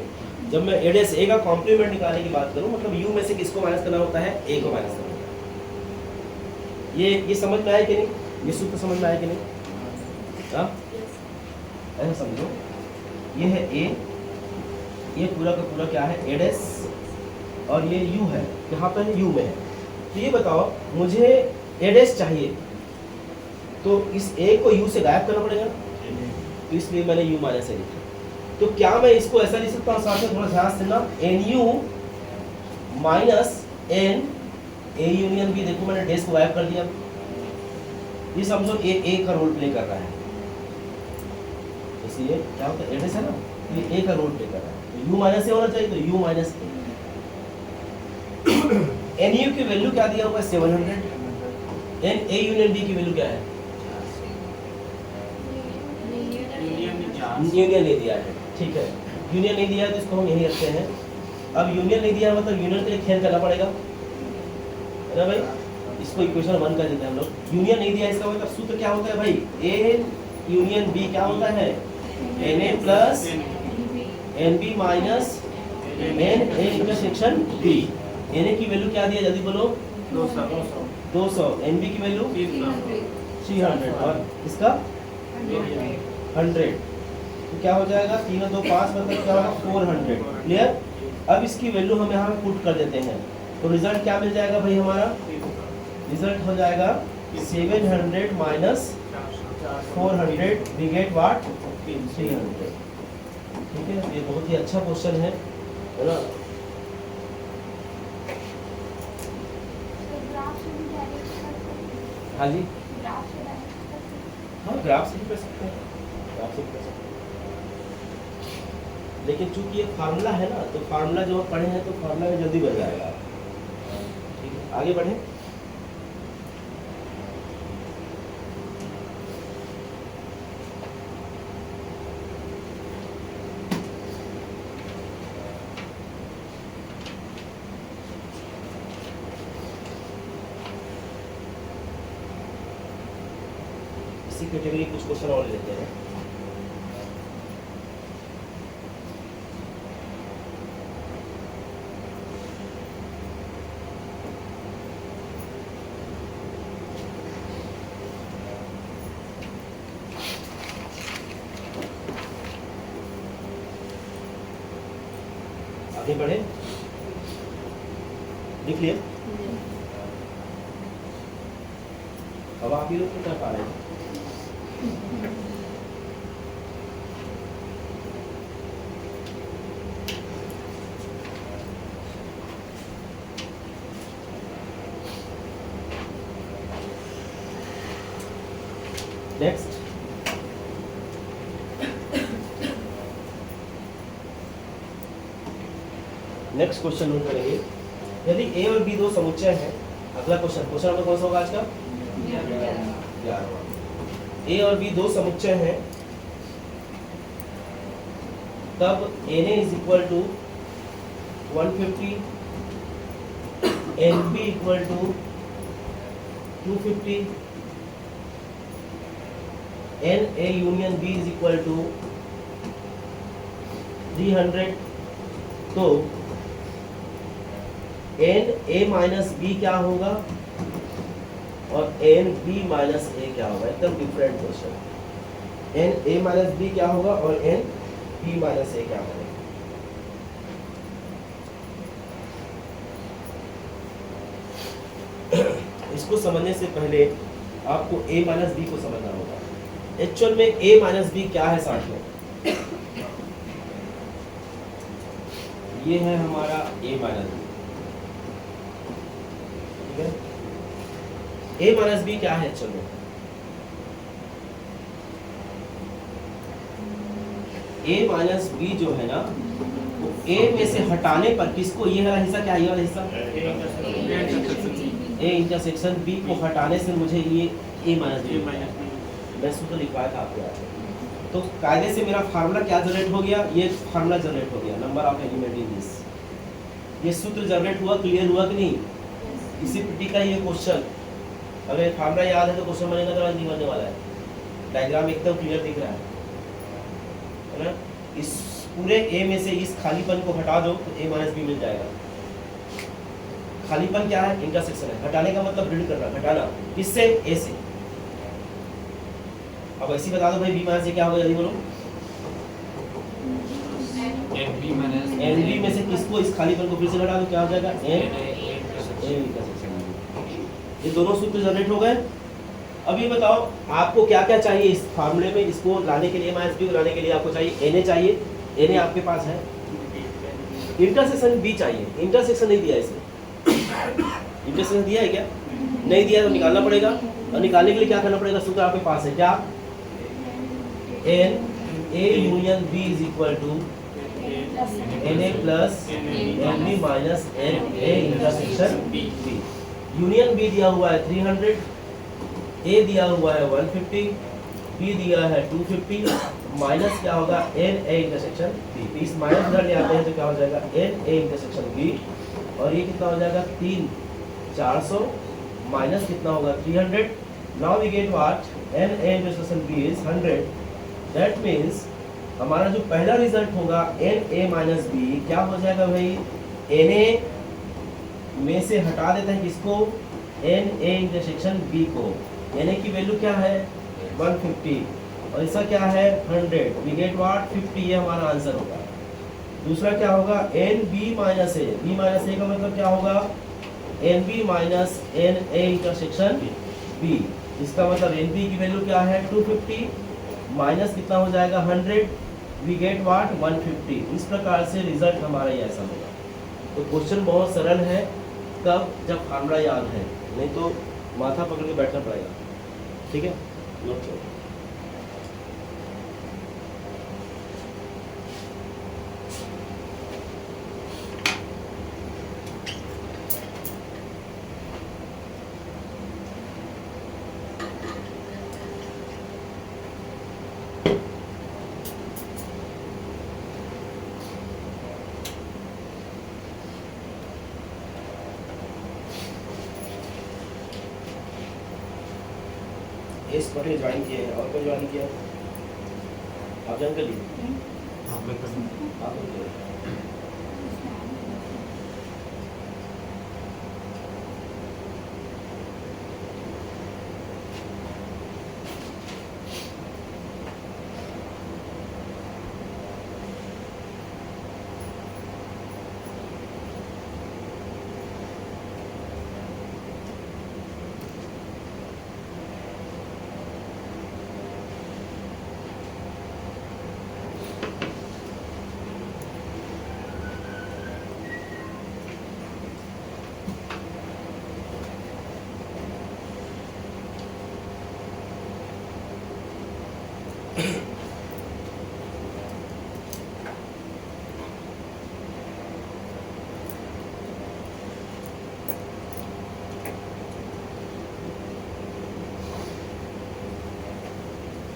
जब मैं ए डैश ए का कॉम्प्लीमेंट निकालने की बात करूं मतलब u में से किसको माइनस करना होता है? a को माइनस करना होता है। ये समझ में आया कि नहीं? ये सूत्र समझ में आया कि नहीं? हाँ, ऐसा समझो, ये है a, ये पूरा का पूरा क्या है? a डैश, और ये u है, यहाँ पर u में है। तो ये बताओ मुझे a डैश चाहिए तो इस a को u से गायब करना पड़ेगा, तो इसलिए मैंने u माइनस ए लिखा। तो क्या मैं इसको ऐसा लिख सकता हूँ? साथ में थोड़ा ध्यान से ना, nu minus n a union b। देखो मैंने डैश को गायब कर दिया। ये समझो a का रोल प्ले कर रहा है, इसलिए क्या होता है? a डैश है ना, ये a का रोल प्ले कर रहा है, तो u माइनस ए होना चाहिए, तो u माइनस ए। nu की वैल्यू क्या दिया हुआ है? 700। n a यूनियन b की वैल्यू क्या है? यूनियन नहीं दिया है, ठीक है। यूनियन नहीं दिया है तो इसको हम यही रखते हैं। अब यूनियन नहीं दिया है मतलब यूनियन के लिए खेल करना पड़ेगा, है ना भाई? इसको इक्वेशन 1 कर देते हैं हम लोग। यूनियन नहीं दिया इसका मतलब सूत्र क्या होता है भाई? a यूनियन b क्या होता है? na plus nb minus na intersection b। na की वैल्यू क्या दिया? जल्दी बोलो। 200। nb की वैल्यू 300 और इसका 100। तो क्या हो जाएगा? 3 और 2 5 मतलब क्या होगा? 400। क्लियर? अब इसकी वैल्यू हम यहाँ पे पुट कर देते हैं तो रिजल्ट क्या मिल जाएगा भाई? हमारा रिजल्ट हो जाएगा 700 माइनस 400, वी गेट व्हाट? 300। ठीक है, ये बहुत ही अच्छा क्वेश्चन है ना? हाँ जी, हाँ ग्राफ से भी कर सकते हैं, ग्राफ से भी कर सकते हैं। लेकिन चूंकि ये फार्मूला है ना, तो फार्मूला जो हम पढ़े हैं तो फार्मूला में जल्दी बन जाएगा। ठीक है, आगे बढ़े। इसी कैटेगरी कुछ क्वेश्चन और लेते हैं। आगे बढ़े, लिख लिया। अब आप ही लोग क्या पा रहे हैं? नेक्स्ट, नेक्स्ट क्वेश्चन नोट करेंगे। यदि a और b दो समुच्चय हैं, अगला क्वेश्चन, क्वेश्चन नंबर कौन सा होगा आज का? 11वां। a और b दो समुच्चय हैं, तब na is equal to 150, nb equal to 250, na union b is equal to 300। तो एन ए माइनस बी क्या होगा और एन बी माइनस ए क्या होगा? एकदम different question. N A minus B क्या होगा और एन बी माइनस ए क्या होगा? इसको समझने से पहले आपको a माइनस बी को समझना होगा। एक्चुअल में a माइनस बी क्या है साथियों? ये है हमारा a माइनस बी, ठीक है। a माइनस बी क्या है एक्चुअल में? a माइनस बी जो है ना, वो ए में से हटाने पर किसको, ये वाला हिस्सा क्या है, ये वाला हिस्सा ए इंटरसेक्शन बी को हटाने से मुझे ये ए माइनस बी, मैं सूत्र लिखवाया था आपको याद है। तो कायदे से मेरा फार्मूला क्या जनरेट हो गया, ये फार्मूला जनरेट हो गया, number of element in this. ये सूत्र जनरेट हुआ, क्लियर हुआ कि नहीं? इसी प्रति का ये क्वेश्चन, अगर फार्मूला याद है तो क्वेश्चन बनेगा तो नहीं बनने वाला है। डायग्राम एकदम क्लियर दिख रहा है ना? इस पूरे ए में से इस खालीपन को हटा दो तो ए माइनस बी मिल जाएगा। खालीपन क्या है, इंटरसेक्शन है। हटाने का मतलब बिल्ड करना, घटाना किससे, ए से। अब ऐसे बता दो भाई बी माइनस ए क्या होगा, जल्दी बोलो। एन बी में से किसको, इस खालीपन को फिर से घटा दो, क्या हो जाएगा, एन ए इंटरसेक्शन। ये दोनों सूत्र जनरेट हो गए। अब ये बताओ आपको क्या क्या चाहिए इस फार्मूले में, इसको लाने के लिए, माइनस बी को लाने के लिए आपको चाहिए एन ए चाहिए, एन ए आपके पास है। इंटरसेक्शन बी चाहिए, इंटरसेक्शन नहीं दिया इसमें। इंटरसेक्शन दिया है क्या, नहीं दिया तो निकालना पड़ेगा, और निकालने के लिए क्या करना पड़ेगा, सूत्र आपके पास है क्या, N A union B is equal to N A plus N B minus N A intersection B. Union B दिया हुआ है 300, ए दिया हुआ है 150, बी दिया है 250, माइनस क्या होगा, एन ए इंटरसेक्शन बी। इस माइनस इधर ले आते हैं तो क्या हो जाएगा, एन ए इंटरसेक्शन बी, और ये कितना हो जाएगा 3 400 माइनस कितना होगा 300। Now we get what, N A intersection B is 100। That means हमारा जो पहला रिजल्ट होगा एन ए माइनस बी क्या हो जाएगा भाई, एन ए में से हटा देते हैं किसको, एन ए इंटरसेक्शन बी को। एन ए की वैल्यू क्या है 150 और इसका क्या है 100, वी गेट व्हाट 50, ये हमारा आंसर होगा। दूसरा क्या होगा, N B minus A, B minus A का मतलब क्या होगा, N B minus N A intersection B. इसका मतलब एन बी की वैल्यू क्या है 250 माइनस कितना हो जाएगा 100, वी गेट व्हाट 150। इस प्रकार से रिजल्ट हमारा ये ऐसा होगा। तो क्वेश्चन बहुत सरल है, कब, जब फार्मूला याद है, नहीं तो माथा पकड़ के बैठना पड़ेगा। ठीक है, नोट करो। इस पर ज्वाइन किए हैं, और कोई ज्वाइन किया, आप ज्वाइन कर लीजिए। आप लोग करिए।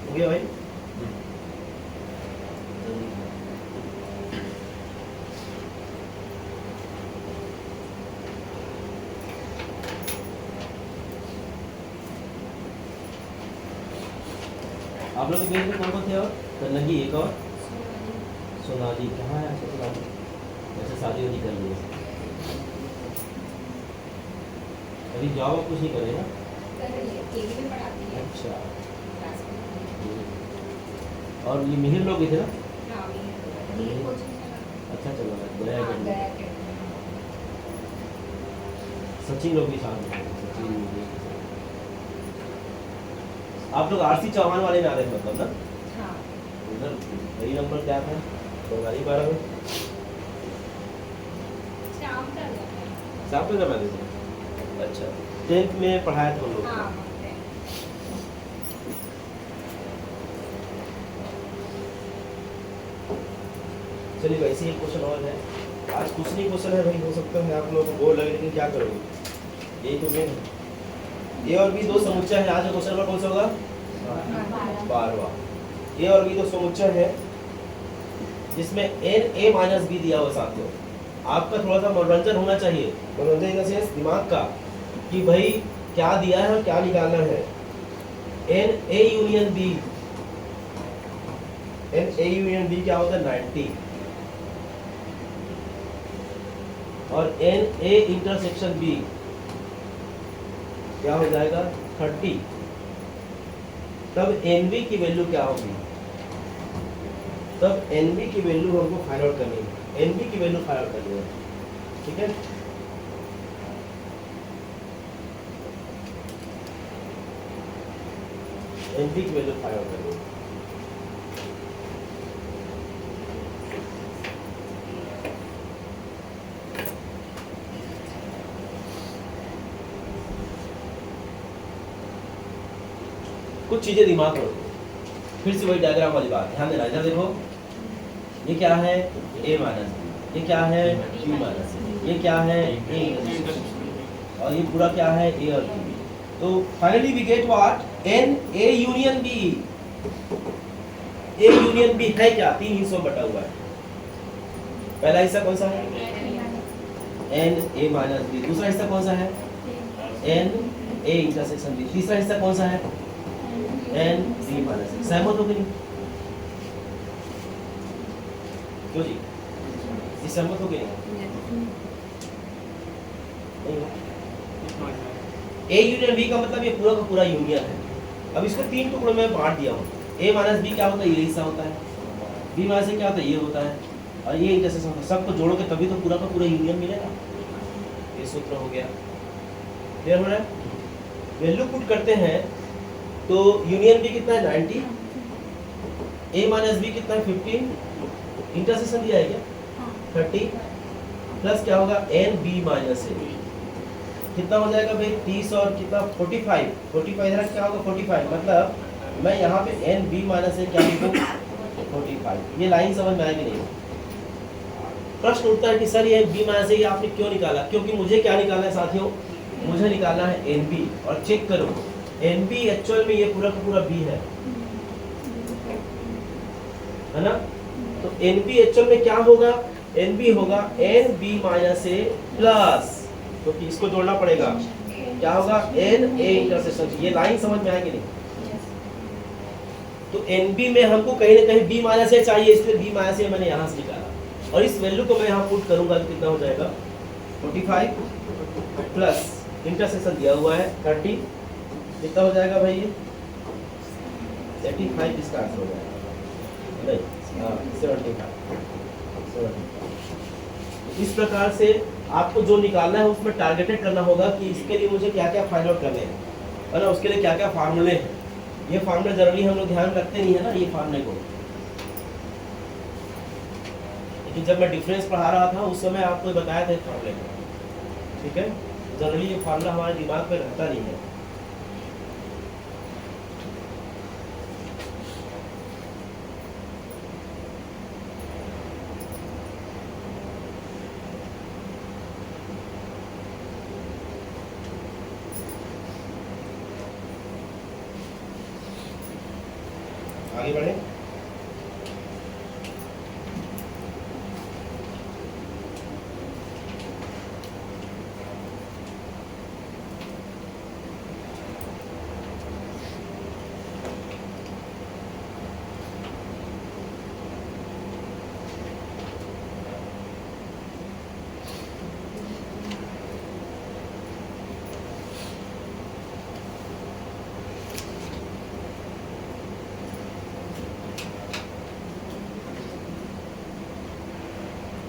हो गया भाई? आप लोग के बेच में कौन कौन थे और कन्नगी, एक और सोनाली, कहाँ है सोनाली? वैसे शादी वादी कर ली है, अभी जॉब कुछ नहीं करे ना? अच्छा, और ये मिहिर लोग भी थे ना? अच्छा चलो गया कर, सचिन लोग भी साथ में, सचिन आप लोग आरसी चौहान वाले में आ रहे थे मतलब ना? हाँ। उधर वही नंबर क्या था? 12 में शाम पे जमा देते। अच्छा, 10th में पढ़ाया था हम लोग। हाँ। चलिए वैसे ही क्वेश्चन और है। आज कुछ नहीं क्वेश्चन है भाई, हो सकता है आप लोगों को बोर लगे, लेकिन क्या करोगे, यही तो मेन है। ए और बी दो समुच्चय है। आज का क्वेश्चन नंबर कौन सा होगा? 12वां। ए और बी दो समुच्चय है जिसमें एन ए माइनस बी दिया हुआ साथियों। आपका थोड़ा सा मनोरंजन होना चाहिए, मनोरंजन इन द सेंस दिमाग का, कि भाई क्या दिया है और क्या निकालना है। N A union B, N A union B क्या होता है? 90। और एन ए इंटरसेक्शन बी क्या हो जाएगा? 30। तब एन बी की वैल्यू क्या होगी? तब एन बी की वैल्यू हमको फाइंड आउट करनी है, एन बी की वैल्यू फाइंड आउट करनी है, ठीक है। एन बी की वैल्यू फाइंड आउट करनी है। कुछ चीजें दिमाग में रखो, फिर से वही डायग्राम वाली बात, ध्यान देना। इधर देखो, ये क्या है? A minus B. ये क्या है? B minus C. ये क्या है? A intersection. और ये पूरा क्या है? ए और बी। तो finally we get what? N A union B. A union B है क्या? 3 हिस्सों में बटा हुआ है। पहला हिस्सा कौन सा है? N A minus B. दूसरा हिस्सा कौन सा है? N A intersection B. तीसरा हिस्सा कौन सा है? N B minus C. सहमत हो गई? क्यों जी, ये सहमत हो गई? ए यूनियन बी का मतलब ये पूरा का पूरा यूनियन है। अब इसको 3 टुकड़ों में बांट दिया हूँ। ए माइनस बी क्या होता है? ये हिस्सा होता है। बी माइनस सी क्या होता है? ये होता है। और ये इंटरसेक्शन होता है। सबको जोड़ोगे तभी तो पूरा का पूरा यूनियन मिलेगा। ये सूत्र हो गया, क्लियर हो रहा है? वैल्यू पुट करते हैं तो यूनियन बी कितना है? 90। ए माइनस बी कितना है? 15। इंटरसेक्शन दिया है क्या? 30 प्लस क्या होगा? एन बी माइनस ए। कितना हो जाएगा भाई? 30 और कितना? 45। 45 इधर क्या होगा? 45। मतलब मैं यहाँ पे एन बी माइनस ए क्या लिखूँ? 45। ये लाइन समझ में आएगी नहीं? प्रश्न उठता है कि सर ये बी माइनस ए आपने क्यों निकाला? क्योंकि मुझे क्या निकालना है साथियों? मुझे निकालना है एन बी। और चेक करो, एन बी एक्चुअल में ये पूरा का पूरा बी है ना? तो एन बी एक्चुअल में क्या होगा? एन बी होगा N B minus A plus, क्योंकि इसको जोड़ना पड़ेगा, क्या होगा? N A intersection. ये लाइन समझ में आएगी नहीं? तो एन बी में हमको कहीं ना कहीं बी माइनस ए चाहिए, इसलिए बी माइनस ए मैंने यहाँ से निकाला। और इस वैल्यू को मैं यहाँ पुट करूंगा तो कितना हो जाएगा? 45 प्लस इंटरसेक्शन दिया हुआ है 30। कितना हो जाएगा भाई? ये 85 इसका आंसर हो जाएगा। नहीं, 75। इस प्रकार से आपको जो निकालना है उसमें टारगेटेड करना होगा कि इसके लिए मुझे क्या क्या फाइंड आउट करने हैं, है ना? उसके लिए क्या क्या फार्मूले हैं। ये फार्मूले जनरली हम लोग ध्यान रखते नहीं है ना, ये फार्मूले को। लेकिन जब मैं डिफरेंस पढ़ा रहा था उस समय आपको बताया था फार्मूले को, ठीक है? जनरली ये फार्मूला हमारे दिमाग में रहता नहीं है। आगे बढ़े।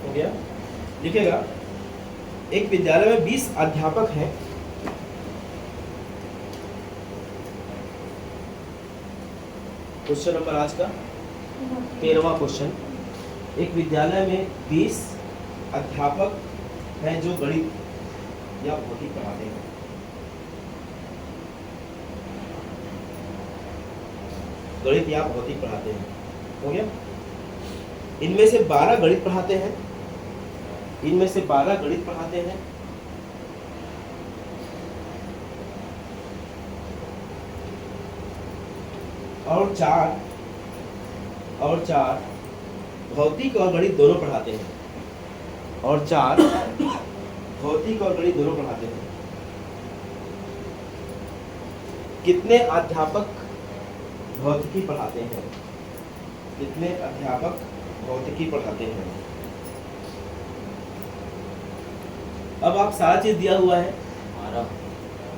हो गया? लिखेगा, एक विद्यालय में 20 अध्यापक हैं। क्वेश्चन नंबर आज का 13वां क्वेश्चन। एक विद्यालय में 20 अध्यापक हैं जो गणित या भौतिक पढ़ाते हैं। गणित या भौतिक पढ़ाते हैं। हो गया? इनमें से 12 गणित पढ़ाते हैं, इनमें से 12 गणित पढ़ाते हैं, और चार भौतिक और गणित दोनों पढ़ाते हैं, और 4 भौतिक और गणित दोनों पढ़ाते हैं। कितने अध्यापक भौतिकी पढ़ाते हैं? कितने अध्यापक भौतिकी पढ़ाते हैं? अब आप सारा चीज दिया हुआ है,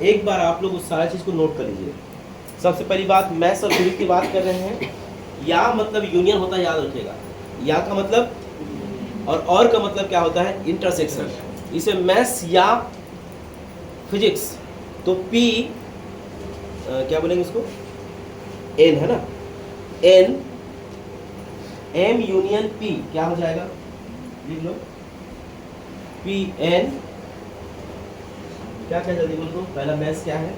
एक बार आप लोग उस सारा चीज को नोट कर लीजिए। सबसे पहली बात, मैथ्स और फिजिक्स की बात कर रहे हैं। या मतलब यूनियन होता है, याद रखिएगा। या का मतलब और का मतलब क्या होता है? इंटरसेक्शन। इसे मैथ्स या फिजिक्स, तो पी क्या बोलेंगे इसको? एन है ना, एन एम यूनियन पी क्या हो जाएगा? लिख लो, पी एन क्या क्या जल्दी बोल दो। पहला मैथ्स क्या है?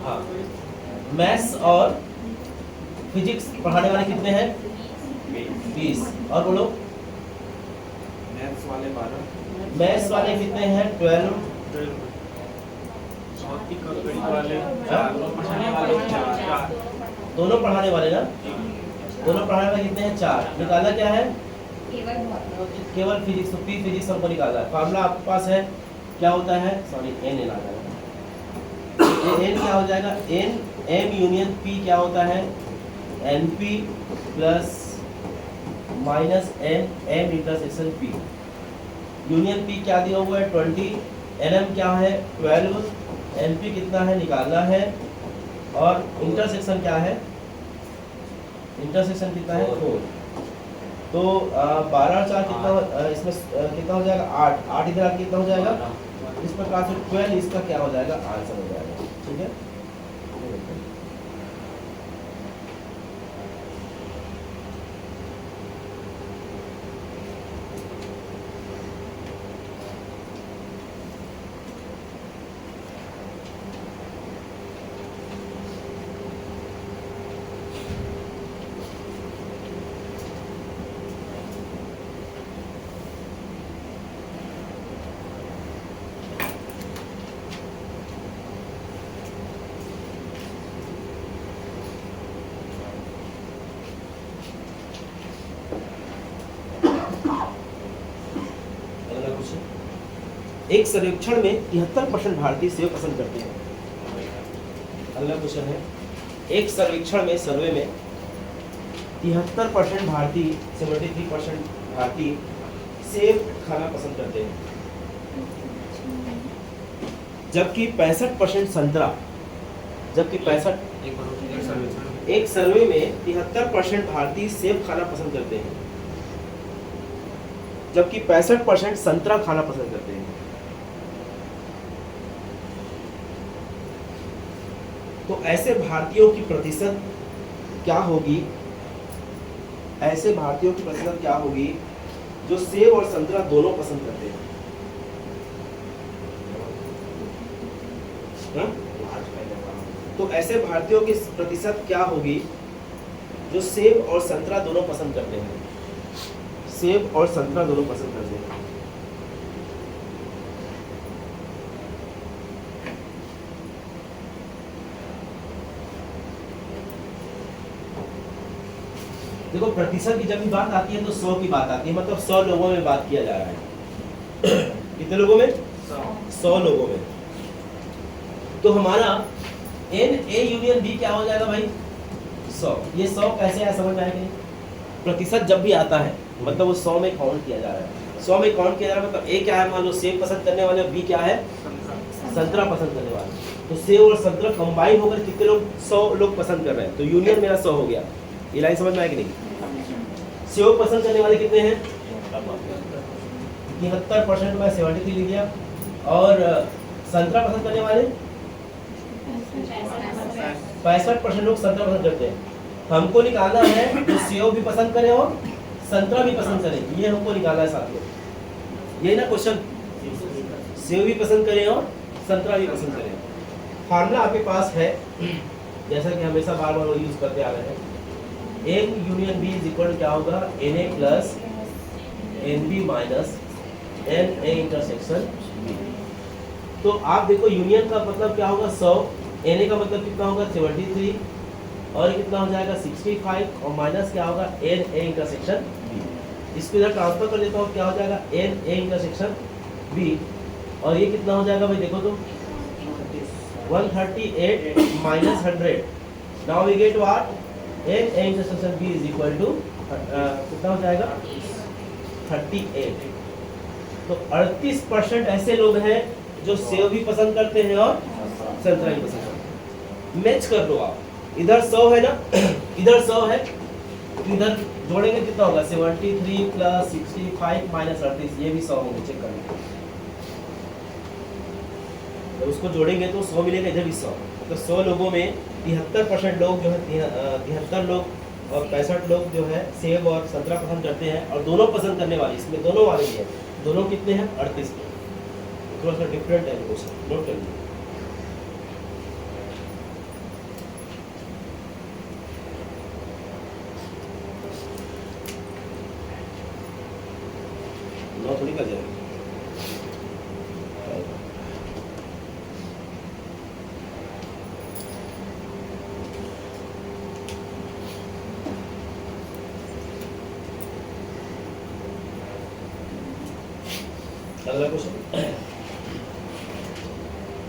हाँ, मैथ्स और फिजिक्स पढ़ाने वाले कितने हैं? 20। और बोलो, मैथ्स वाले 12, मैथ्स वाले कितने हैं? 12। भौतिक और गणित वाले हाँ? पढ़ाने वाले 4। दोनों पढ़ाने वाले ना, दोनों पढ़ाने वाले कितने हैं? 4। निकालना क्या है? केवल फिजिक्स। तो पी फिजिक्स हमको निकालना है। फार्मूला आपके पास है, क्या होता है? सॉरी, एन आ जाएगा। एन क्या हो जाएगा? एन एम यूनियन पी क्या होता है? N P plus minus N M intersection P. Union P क्या दिया हुआ है? 20। एन एम क्या है? 12। एन पी कितना है? निकालना है। और इंटरसेक्शन क्या है? इंटरसेक्शन कितना है? 4। तो 12 और 4 कितना इसमें कितना हो जाएगा? 8। 8 इधर आके कितना हो जाएगा? इस प्रकार से 12 इसका क्या हो जाएगा? आंसर हो जाएगा। ठीक है, एक सर्वेक्षण में 73% भारतीय सेव पसंद करते हैं। अगला क्वेश्चन है, एक सर्वेक्षण में, सर्वे में 73% भारतीय, 73% भारतीय सेव खाना पसंद करते हैं, जबकि 65% संतरा, जबकि 65 एक सर्वे में 73% भारतीय सेब खाना पसंद करते हैं, जबकि 65% संतरा खाना पसंद करते हैं। तो ऐसे भारतीयों की प्रतिशत क्या होगी? ऐसे भारतीयों की प्रतिशत क्या होगी जो सेब और संतरा दोनों पसंद करते हैं? तो ऐसे भारतीयों की प्रतिशत क्या होगी जो सेब और संतरा दोनों पसंद करते हैं? सेब और संतरा दोनों पसंद करते हैं। देखो, प्रतिशत की जब भी बात आती है तो 100 की बात आती है, मतलब 100 लोगों में बात किया जा रहा है। कितने लोगों में? 100 लोगों में। तो हमारा एन ए यूनियन बी क्या हो जाएगा भाई? 100। ये 100 कैसे है समझ में आएगा? प्रतिशत जब भी आता है मतलब वो 100 में काउंट किया जा रहा है। 100 में काउंट किया जा रहा है, मतलब ए क्या है? मान लो सेब पसंद करने वाले, बी क्या है? संतरा पसंद करने वाले। तो सेब और संतरा कंबाइन होकर कितने लोग? 100 लोग पसंद कर रहे हैं। तो यूनियन मेरा 100 हो गया। ये लाइन समझ में आएगी नहीं? सेब पसंद करने वाले कितने हैं? 73% में 73 लिख दिया। और संतरा पसंद करने वाले 65% लोग संतरा पसंद करते हैं। हमको निकालना है जो सेब भी पसंद करे और संतरा भी पसंद करे, ये हमको निकालना है साथियों। यही ना क्वेश्चन? सेब भी पसंद करें और संतरा भी पसंद करें। फार्मूला आपके पास है, जैसा कि हमेशा बार बार यूज करते आ रहे हैं। N union B is equal to होगा, N A plus N B minus N A intersection B. तो आप देखो यूनियन का मतलब क्या होगा 100, एन ए का मतलब कितना होगा 73 और कितना हो जाएगा 65 और माइनस क्या होगा एन ए इंटरसेक्शन बी। इसको इधर ट्रांसफर कर देता हूँ, क्या हो जाएगा एन ए इंटरसेक्शन बी और ये कितना हो जाएगा भाई देखो तो 138 minus 100। Now we get what N A intersection B is equal to कितना हो जाएगा 38। तो 38% ऐसे लोग हैं जो सेव भी पसंद करते हैं और संतरा भी पसंद करते हैं। मैच कर दो आप, इधर 100 है ना इधर 100 है तो इधर जोड़ेंगे कितना होगा 73 प्लस 65 माइनस 38, ये भी 100 होंगे, चेक कर लीजिए। तो उसको जोड़ेंगे तो 100 मिलेगा, इधर भी 100। तो 100 लोगों में 73% लोग जो है 73 लोग और 65 लोग जो है सेब और संतरा पसंद करते हैं और दोनों पसंद करने वाले इसमें दोनों वाले ही हैं। दोनों कितने हैं 38 में, थोड़ा सा डिफरेंट है क्वेश्चन, नोट कर लीजिए। नौ थोड़ी कर जाएगा। अगला क्वेश्चन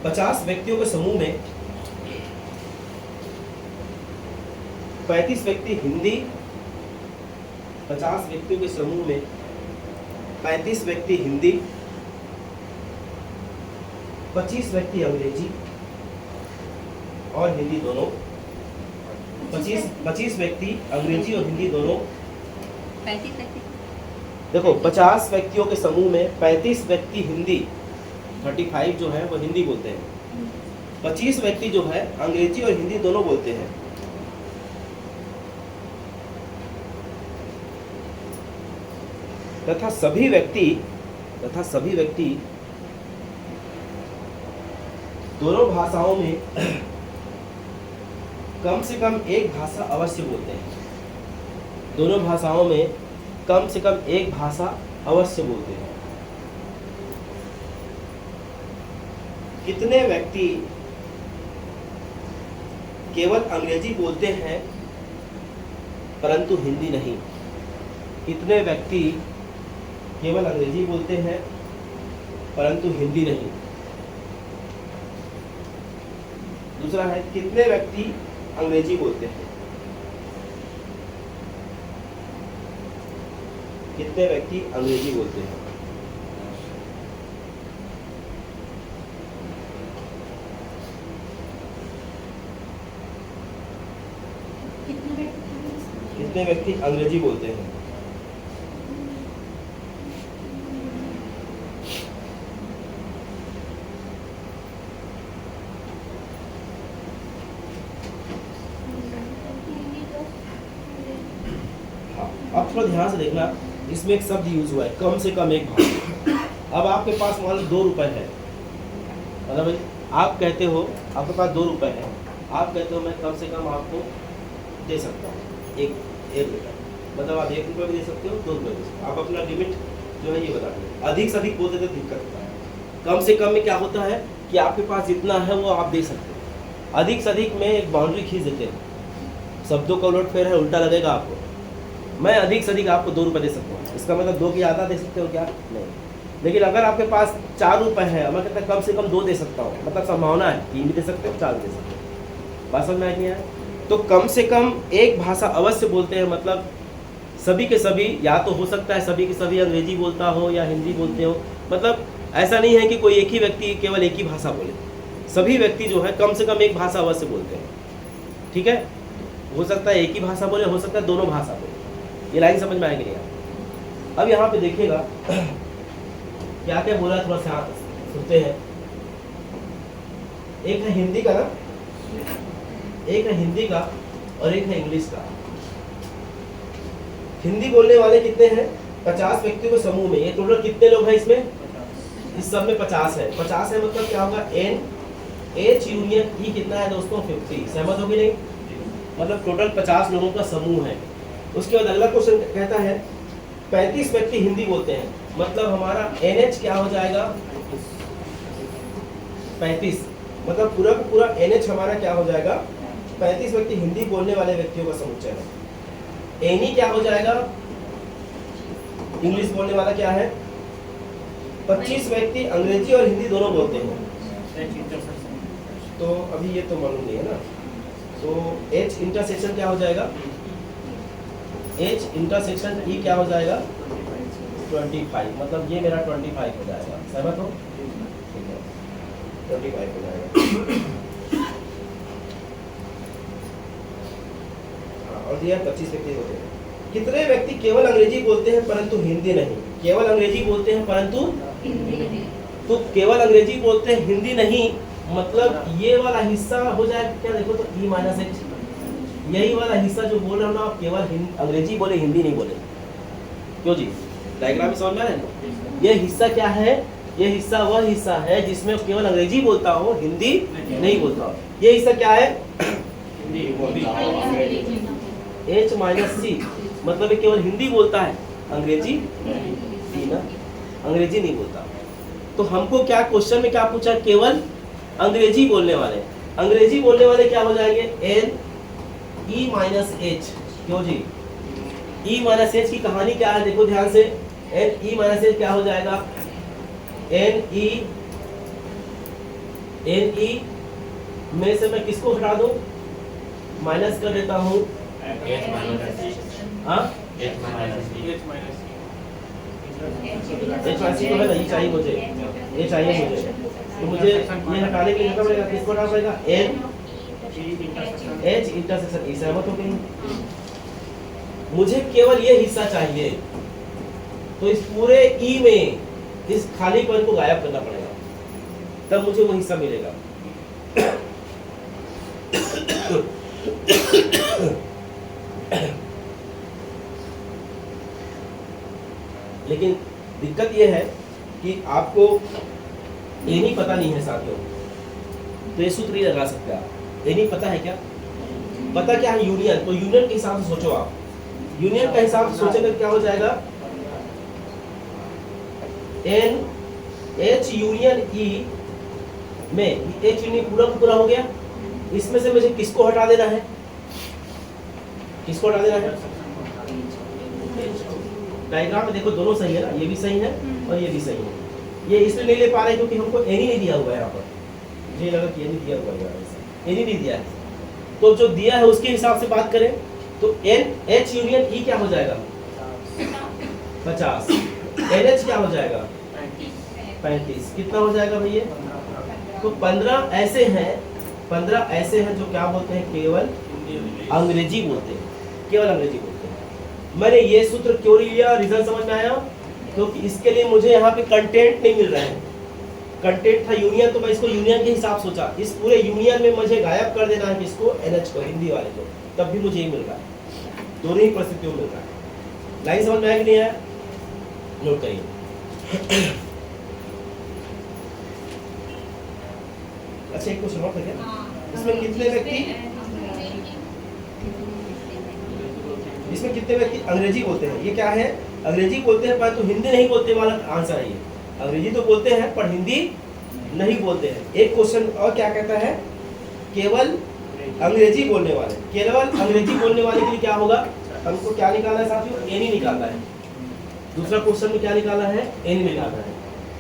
50 व्यक्तियों के समूह में 35 व्यक्ति हिंदी, 50 व्यक्तियों के समूह में 35 व्यक्ति हिंदी, 25 व्यक्ति अंग्रेजी और हिंदी दोनों, 25 व्यक्ति अंग्रेजी और हिंदी दोनों। 35 व्यक्ति देखो 50 व्यक्तियों के समूह में 35 व्यक्ति हिंदी, 35 जो है वो हिंदी बोलते हैं, 25 व्यक्ति जो है अंग्रेजी और हिंदी दोनों बोलते हैं। तथा सभी व्यक्ति दोनों भाषाओं में कम से कम एक भाषा अवश्य बोलते हैं। दोनों भाषाओं में कम से कम एक भाषा अवश्य बोलते हैं। कितने व्यक्ति केवल अंग्रेजी बोलते हैं परंतु हिंदी नहीं? कितने व्यक्ति केवल अंग्रेजी बोलते हैं परंतु हिंदी नहीं? दूसरा है कितने व्यक्ति अंग्रेजी बोलते हैं? कितने व्यक्ति अंग्रेजी बोलते हैं? कितने व्यक्ति अंग्रेजी बोलते हैं? हाँ, अब थोड़ा ध्यान से देखना, इसमें एक शब्द यूज हुआ है कम से कम एक भाषा। अब आपके पास मान लो 2 रुपए है, मतलब भाई आप कहते हो आपके पास 2 रुपए है, आप कहते हो मैं कम से कम आपको दे सकता हूँ एक रुपये, मतलब आप 1 रुपये भी दे सकते हो, 2 रुपये दे सकते हो, आप अपना लिमिट जो है ये बता दें। अधिक से अधिक बोलते तो दिक्कत होता है। कम से कम में क्या होता है कि आपके पास जितना है वो आप दे सकते हो। अधिक से अधिक में एक बाउंड्री खींच देते हैं, शब्दों का उलट फेर है, उल्टा लगेगा आपको। मैं अधिक से अधिक आपको 2 रुपये दे सकता हूँ, इसका मतलब 2 की आधा दे सकते हो क्या? नहीं। लेकिन अगर आपके पास 4 रुपये है, मैं कहता कम से कम 2 दे सकता हूँ, मतलब संभावना है 3 भी दे सकते हो, 4 भी दे सकते हो। बात समझ में आई है? तो कम से कम एक भाषा अवश्य बोलते हैं, मतलब सभी के सभी, या तो हो सकता है सभी के सभी अंग्रेजी बोलता हो या हिंदी बोलते हो, मतलब ऐसा नहीं है कि कोई एक ही व्यक्ति केवल एक ही भाषा बोले। सभी व्यक्ति जो है कम से कम एक भाषा अवश्य बोलते हैं। ठीक है, हो सकता है एक ही भाषा बोले, हो सकता है दोनों भाषा बोले। ये लाइन समझ में आएगी नहीं आप? अब यहाँ पे देखिएगा क्या क्या बोला, थोड़ा सा सुनते हैं। एक है हिंदी का ना, एक है हिंदी का और एक है इंग्लिश का। हिंदी बोलने वाले कितने हैं? 50 व्यक्तियों के समूह में। ये टोटल कितने लोग हैं इसमें? इस सब में 50 है। 50 है मतलब क्या होगा? एन एच यूनियन ई कितना है दोस्तों? 50। सहमत होगी नहीं? मतलब टोटल 50 लोगों का समूह है। उसके बाद अगला क्वेश्चन कहता है 35 व्यक्ति हिंदी बोलते हैं, मतलब हमारा NH क्या हो जाएगा 35, मतलब पूरा का पूरा NH हमारा क्या हो जाएगा 35 व्यक्ति हिंदी बोलने वाले व्यक्तियों का समुच्चय है। NE क्या हो जाएगा, इंग्लिश बोलने वाला क्या है, 25 व्यक्ति अंग्रेजी और हिंदी दोनों बोलते हैं। तो अभी ये तो मालूम नहीं है ना, तो H इंटरसेक्शन क्या हो जाएगा, H इंटरसेक्शन E क्या हो जाएगा 25, मतलब ये मेरा 25 हो जाएगा। सहमत हो, ठीक है 25 हो जाएगा। हाँ, और दिया 25 व्यक्ति होते हैं। कितने व्यक्ति केवल अंग्रेजी बोलते हैं परंतु हिंदी नहीं, केवल अंग्रेजी बोलते हैं परंतु तो केवल अंग्रेजी बोलते हैं हिंदी नहीं, मतलब ये वाला हिस्सा हो जाएगा क्या, देखो तो E माइनस H, यही वाला हिस्सा जो बोल रहे हो ना आप, केवल अंग्रेजी बोले हिंदी नहीं बोले। क्यों जी, डायग्राम में समझ में आ रहा है ना? ये हिस्सा क्या है, ये हिस्सा वह हिस्सा है जिसमें केवल अंग्रेजी बोलता हो हिंदी नहीं बोलता हो। ये हिस्सा क्या है H माइनस C, मतलब ये केवल हिंदी बोलता है अंग्रेजी नहीं ना, अंग्रेजी नहीं बोलता। तो हमको क्या क्वेश्चन में क्या पूछा, केवल अंग्रेजी बोलने वाले, अंग्रेजी बोलने वाले क्या हो जाएंगे N E माइनस H। क्यों जी, E माइनस H की कहानी क्या है, देखो ध्यान से, N E माइनस H क्या हो जाएगा, N E में से मैं किसको हटा दूं, माइनस कर देता हूं, हाँ H माइनस तो है ना, ये चाहिए मुझे, ये चाहिए मुझे, तो मुझे ये हटाने के लिए क्या पड़ेगा, किसको हटाना पड़ेगा, N H इंटरसेक्शन E। सहमत हो गई, मुझे केवल ये हिस्सा चाहिए, तो इस पूरे E में इस खालीपन को गायब करना पड़ेगा, तब मुझे वो हिस्सा मिलेगा। लेकिन दिक्कत ये है कि आपको ये नहीं पता नहीं है साथियों, तो ये सूत्र नहीं लगा सकते आप। ये नहीं पता है क्या, पता क्या है यूनियन, तो यूनियन के हिसाब से सोचो आप, यूनियन का हिसाब से सोचेगा क्या हो जाएगा, N H यूनियन E में H यूनियन पूरा हो गया, इसमें से मुझे किसको हटा देना है, किसको हटा देना है, डायग्राम में देखो दोनों सही है ना, ये भी सही है और ये भी सही है। ये इसलिए नहीं ले पा रहे क्योंकि हमको एनी नहीं दिया हुआ है यहाँ पर, मुझे लगा कि एनी दिया हुआ है, एनी नहीं दिया है, तो जो दिया है उसके हिसाब से बात करें तो N H यूनियन E क्या हो जाएगा 50, NH क्या हो जाएगा 35, कितना हो जाएगा भैया, तो 15 ऐसे हैं, 15 ऐसे हैं जो क्या बोलते हैं, केवल अंग्रेजी बोलते हैं, केवल अंग्रेजी बोलते हैं। मैंने ये सूत्र क्यों लिया, रीजन समझ में आया, क्योंकि इसके लिए मुझे यहाँ पे कंटेंट नहीं मिल रहा है, कंटेंट था यूनियन, तो मैं इसको यूनियन के हिसाब सोचा, इस पूरे यूनियन में मुझे गायब कर देना है किसको, NH को, हिंदी वाले को, तब भी मुझे ये मिल रहा है, दोनों ही परिस्थितियों में मिल रहा है। लाइन समझ में आया कि नहीं आया, नोट करिए। अच्छा एक क्वेश्चन और था क्या, इसमें कितने व्यक्ति अंग्रेजी बोलते हैं, ये क्या है, अंग्रेजी बोलते हैं परंतु हिंदी नहीं बोलते वाला आंसर है ये, अंग्रेजी तो बोलते हैं पर हिंदी नहीं बोलते हैं। एक क्वेश्चन और क्या कहता है, केवल अंग्रेजी बोलने वाले, केवल अंग्रेजी बोलने वाले के लिए क्या होगा, हमको क्या निकालना है साथियों, एनी निकालना है। दूसरा क्वेश्चन में क्या निकालना है, एन निकालना है,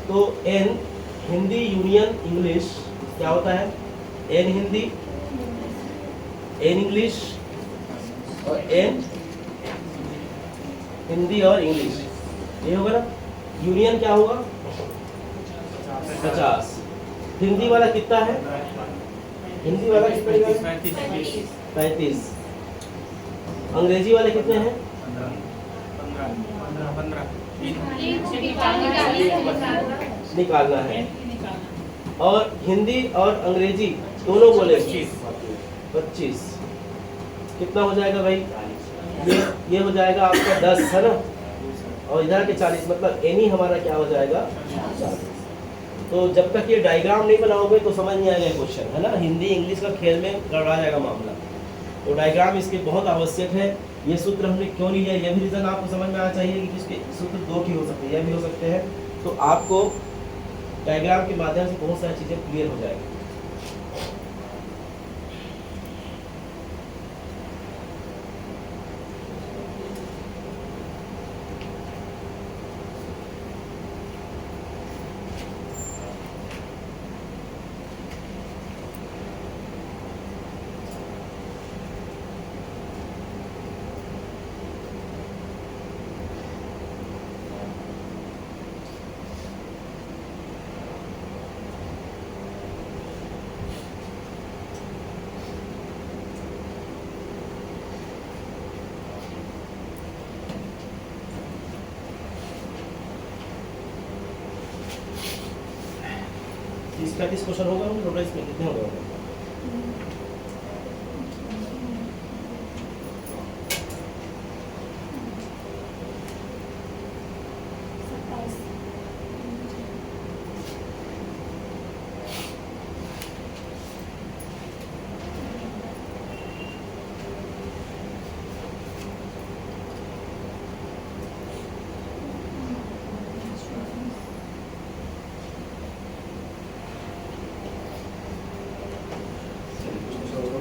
तो एन हिंदी यूनियन इंग्लिश क्या होता है, एन हिंदी, एन इंग्लिश और एन हिंदी और इंग्लिश, ये होगा ना, यूनियन क्या होगा 50, हिंदी वाला कितना है, हिंदी वाला कितना है 35, अंग्रेजी वाले कितने हैं 15 निकालना है, और हिंदी और अंग्रेजी दोनों बोले 25, कितना हो जाएगा भाई, ये हो जाएगा आपका 10 है ना, और इधर के 40, मतलब एनी हमारा क्या हो जाएगा 40। तो जब तक ये डायग्राम नहीं बनाओगे तो समझ नहीं आएगा क्वेश्चन, है ना, हिंदी इंग्लिश का खेल में गड़बड़ा जाएगा मामला। तो डायग्राम इसके बहुत आवश्यक है। ये सूत्र हमने क्यों लिया, ये भी रीजन आपको समझ में आना चाहिए कि इसके सूत्र दो की हो सकते हैं, यह भी हो सकते हैं। तो आपको डायग्राम के माध्यम से बहुत सारी चीजें क्लियर हो जाएगी। इसका 30 क्वेश्चन होगा टोटल, इसमें कितने हो गए?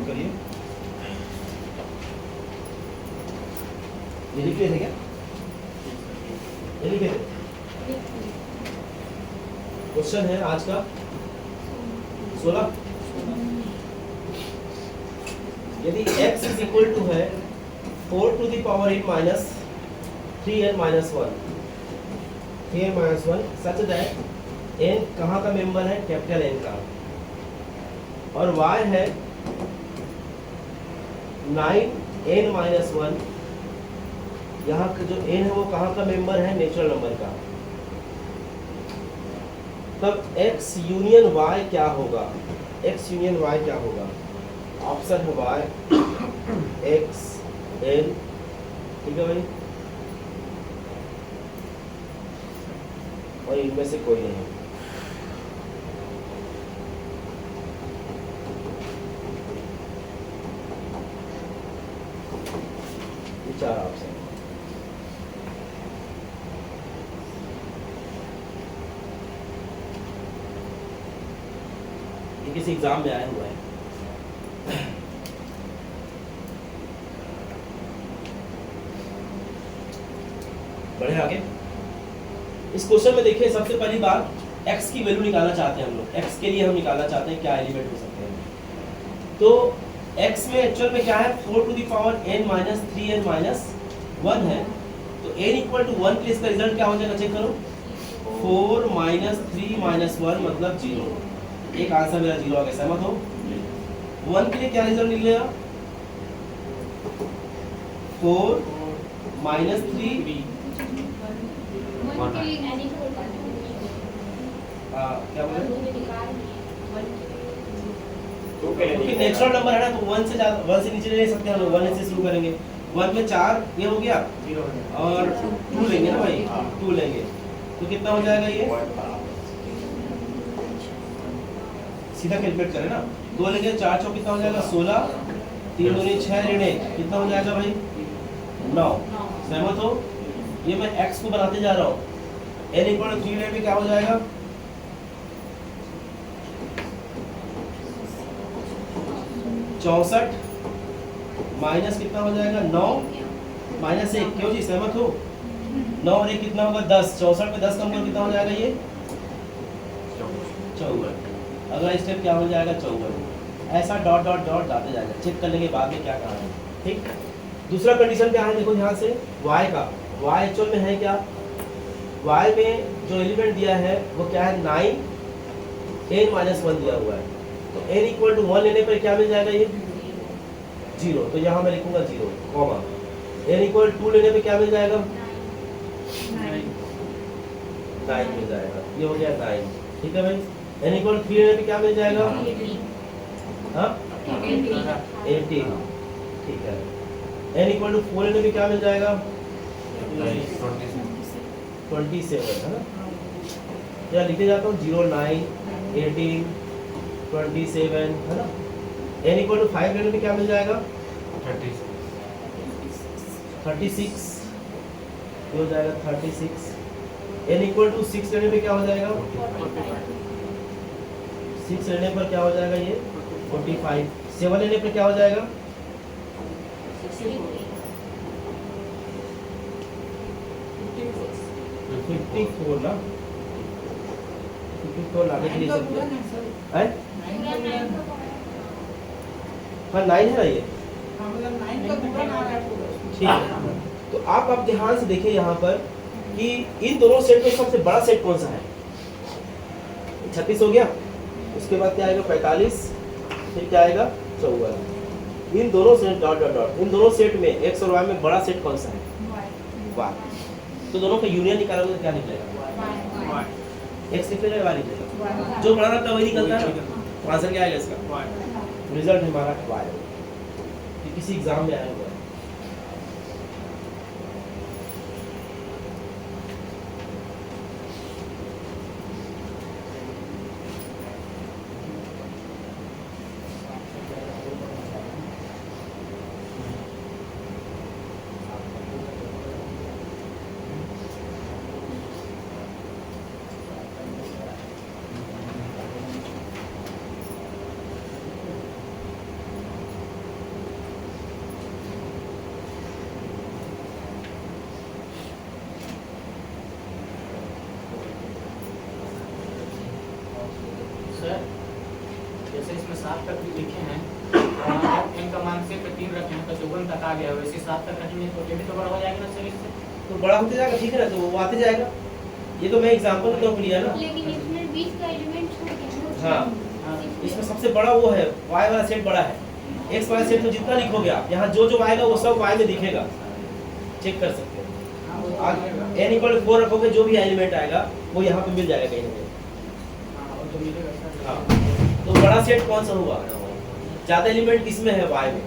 करिए, ये लिख लेते क्या? ये लिख लेते। क्वेश्चन है आज का 16। यदि x इज इक्वल टू है 4 to the power n minus 3n minus 1, 3n minus 1 such that n कहाँ का मेंबर है? कैपिटल N का। और y है 9n माइनस 1, यहाँ का जो n है वो कहाँ का मेंबर है? नेचुरल नंबर का। तब x यूनियन y क्या होगा? x यूनियन y क्या होगा? ऑप्शन है y, x, n, ठीक है भाई, और इनमें से कोई नहीं। चार ऑप्शन। ये किसी एग्जाम में आया हुआ है। बढ़े आगे। इस क्वेश्चन में देखिए, सबसे पहली बात x की वैल्यू निकालना चाहते हैं हम लोग। x के लिए हम निकालना चाहते हैं क्या एलिमेंट हो सकते हैं। तो x में एक्चुअल में क्या है? 4 to the power n minus 3n minus 1 है। तो n इक्वल टू 1 के लिए इसका रिजल्ट क्या हो जाएगा? चेक करो। 4 माइनस 3 माइनस 1 मतलब 0। एक आंसर मेरा 0 आ गया, सहमत हो? 1 के लिए क्या रिजल्ट निकलेगा? 4 माइनस 3 क्या बोले? क्योंकि नेचुरल नंबर है ना, तो 1 से ज्यादा 1 से नीचे ले सकते हैं हम लोग। 1 से शुरू करेंगे। 1 में 4 ये हो गया, और 2 लेंगे ना भाई, 2 लेंगे तो कितना हो जाएगा? ये सीधा कैलकुलेट करें ना। 2 लेंगे, 4 चौक कितना हो जाएगा? 16, 3 दूनी 6 ऋण 1 कितना हो जाएगा भाई? 9। सहमत हो? ये मैं x को बनाते जा रहा हूँ। n इक्वल टू 3 लेने पे क्या हो जाएगा? 64 माइनस कितना हो जाएगा? 9 माइनस 1। क्यों जी, सहमत हो? 9 और 1 कितना होगा? 10। 64 पे 10 कम कर कितना हो जाएगा? ये 54। अगला स्टेप क्या हो जाएगा? 54। ऐसा डॉट डॉट डॉट जाते जाएगा। चेक कर लेंगे बाद में क्या कहा है। ठीक। दूसरा कंडीशन क्या है? देखो ध्यान से, y का। y एक्चुअल में है क्या? y में जो एलिमेंट दिया है वो क्या है? 9n माइनस 1 दिया हुआ है। तो n इक्वल टू 1 लेने पर क्या मिल जाएगा? ये 0। तो यहाँ मैं लिखूंगा 0, कॉमा। n इक्वल 2 लेने पे क्या मिल जाएगा? 9 मिल जाएगा। ये हो गया 9। ठीक है भाई। n इक्वल 3 लेने पे क्या मिल जाएगा? हाँ, 18। ठीक है। n इक्वल टू 4 लेने पे क्या मिल जाएगा? 27, है ना। या लिखे जाता हूँ 0, 9, 18, 27, है ना। n इक्वल टू 5 लेने पे क्या मिल जाएगा? 36 ये हो जाएगा 36। n इक्वल टू 6 लेने पे क्या हो जाएगा? 6 लेने पर क्या हो जाएगा ये? 45। 7 लेने पर क्या हो जाएगा? 54 ना? 54 लाने के लिए सब है? हाँ 9 है ना ये? ठीक है। तो आप ध्यान से देखिए यहाँ पर कि इन दोनों सेट में सबसे बड़ा सेट कौन सा है? 36 हो गया, उसके बाद क्या आएगा? 45, फिर क्या आएगा? 54। इन दोनों सेट डॉट डॉट डॉट, इन दोनों सेट में x और y में बड़ा सेट कौन सा है? y। तो दोनों का यूनियन निकालोगे तो क्या निकलेगा? x निकलेगा, y निकलेगा। जो बड़ा रहता है वही निकलता है। तो आंसर क्या आएगा इसका? रिजल्ट हमारा y है। ये किसी एग्जाम में आया हुआ है। सर जैसे इसमें 7 तक भी लिखे हैं, n का मान सिर्फ 3 रखे हैं तो 54 तक आ गया, वैसे 7 तक रखेंगे तो ये भी तो बड़ा हो जाएगा ना सर इससे? तो बड़ा होते जाएगा, ठीक है ना? तो वो आते जाएगा। ये तो मैं एग्जांपल देता हूँ लिया ना। लेकिन इसमें 20 का एलिमेंट छूट गया। हाँ, इसमें सबसे बड़ा वो है, y वाला सेट बड़ा है। x वाला सेट तो जितना लिखोगे आप, यहाँ जो जो आएगा वो सब y में दिखेगा, चेक कर सकते हैं। n इक्वल 4 रखोगे, जो भी एलिमेंट आएगा वो यहाँ पे मिल जाएगा कहीं ना कहीं। हाँ, तो बड़ा सेट कौन सा हुआ? ज्यादा एलिमेंट किसमें है? y में।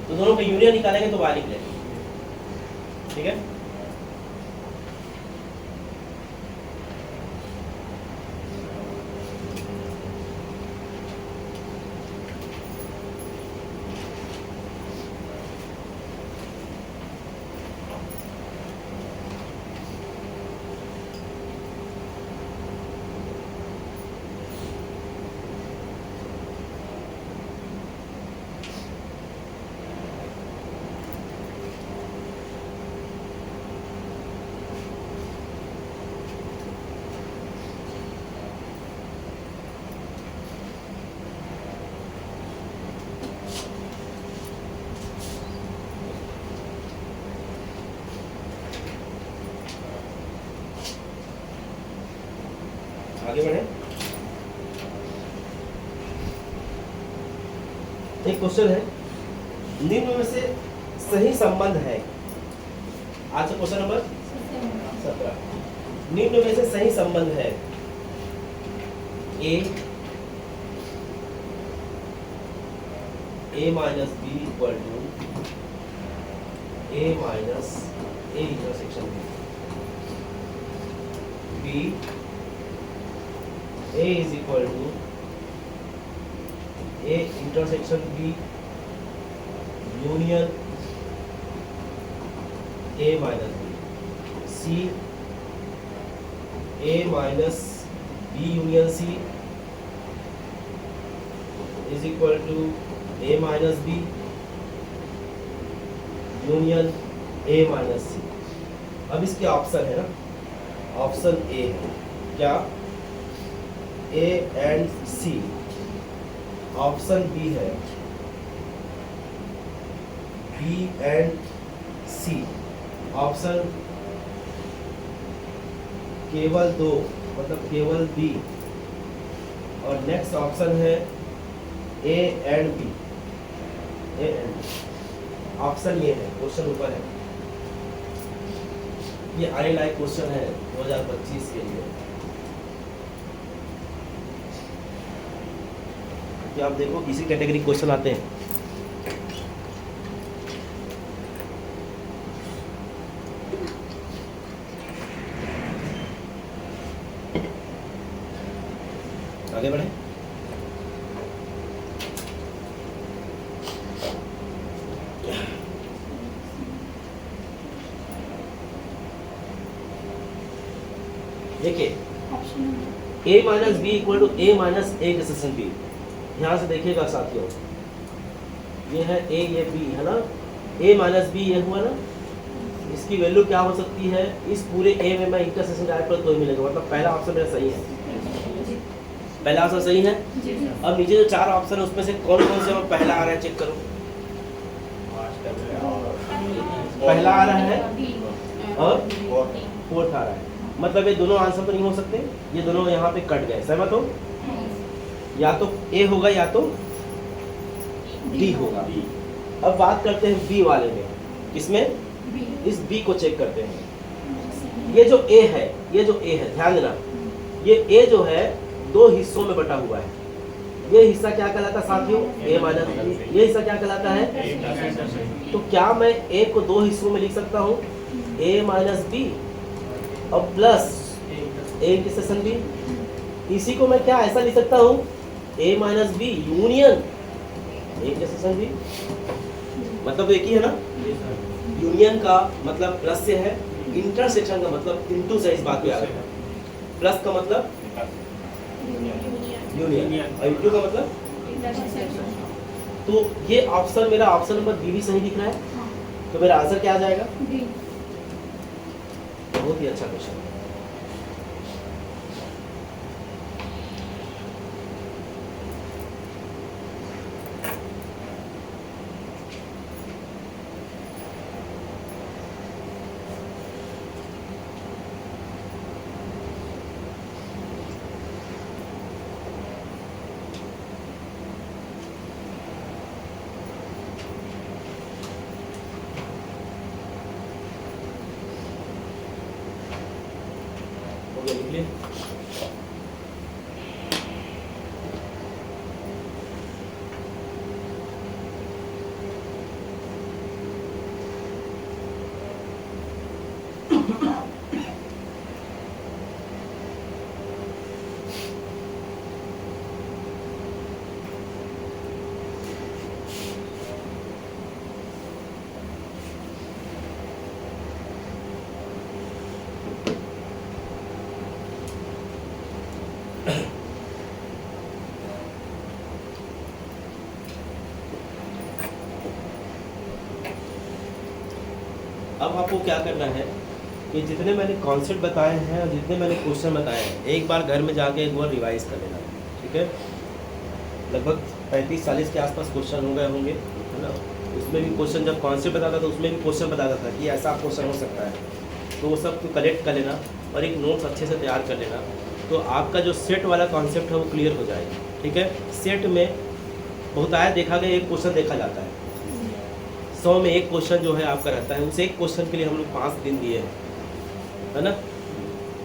तो दोनों का यूनियन निकालेंगे तो y निकलेगा। ठीक है? आगे बढ़े। एक क्वेश्चन है, निम्न में से सही संबंध है। आज का क्वेश्चन नंबर 17। निम्न में से सही संबंध है a minus b equal to a minus a intersection b A is equal to A intersection B union A minus B, C A minus B union C is equal to A minus B union A minus C। अब इसके option है ना, option A है क्या? A and C। Option B है B and C। Option केवल 2 मतलब केवल B। और नेक्स्ट ऑप्शन है A and B। A and B option ये है, क्वेश्चन ऊपर है। ये आने लायक क्वेश्चन है 2025 के लिए। कि आप देखो किसी कैटेगरी क्वेश्चन आते हैं। आगे बढ़े। देखिए option number a minus B equal to a minus A intersection b। ध्यान से देखिएगा साथियों, ये है a, ये b है ना, a माइनस बी ये हुआ ना, इसकी वैल्यू क्या हो सकती है, इस पूरे a में मैं इंटरसेक्शन डायरेक्ट पर तो ही मिलेगा, मतलब पहला ऑप्शन मेरा सही है, पहला ऑप्शन सही है। जी अब नीचे जो 4 ऑप्शन है उसमें से कौन कौन से पहला आ रहा है चेक करो। पहला आ रहा है और फोर्थ आ रहा है, मतलब ये दोनों आंसर तो नहीं हो सकते, ये दोनों यहाँ पे कट गए, सहमत हो? या तो ए होगा या तो डी होगा। अब बात करते हैं बी वाले में, किसमें, इस बी को चेक करते हैं। ये जो ए है, ये जो ए है, ध्यान देना, ये ए जो है 2 हिस्सों में बटा हुआ है। ये हिस्सा क्या कहलाता है साथियों, ए माइनस बी, ये हिस्सा क्या कहलाता है। तो क्या मैं ए को 2 हिस्सों में लिख सकता हूँ, ए माइनस बी और प्लस ए इंटरसेक्शन बी। इसी को मैं क्या ऐसा लिख सकता हूँ, A minus B union A intersection B, मतलब एक ही है ना। यूनियन का मतलब प्लस से है, इंटरसेक्शन का मतलब इनटू से, इस बात पे आ गया। प्लस का मतलब यूनियन और इनटू का मतलब, तो ये ऑप्शन मेरा ऑप्शन नंबर बी भी सही दिख रहा है, तो मेरा आंसर क्या आ जाएगा, बहुत ही अच्छा क्वेश्चन। हो गया, लिख लिए? अब आपको क्या करना है कि जितने मैंने कॉन्सेप्ट बताए हैं और जितने मैंने क्वेश्चन बताए हैं, एक बार घर में जाके एक बार रिवाइज कर लेना, ठीक है। लगभग 35-40 के आसपास क्वेश्चन हो गए होंगे, है ना। उसमें भी क्वेश्चन, जब कॉन्सेप्ट बताता था तो उसमें भी क्वेश्चन बताता था कि ऐसा क्वेश्चन हो सकता है, तो वो सब को कलेक्ट कर लेना और एक नोट्स अच्छे से तैयार कर लेना, तो आपका जो सेट वाला कॉन्सेप्ट है वो क्लियर हो जाएगा, ठीक है। सेट में बहुत आया देखा गया, एक क्वेश्चन देखा जाता है, 100 में एक क्वेश्चन जो है आपका रहता है, उस एक क्वेश्चन के लिए हम लोग 5 दिन दिए हैं, है ना।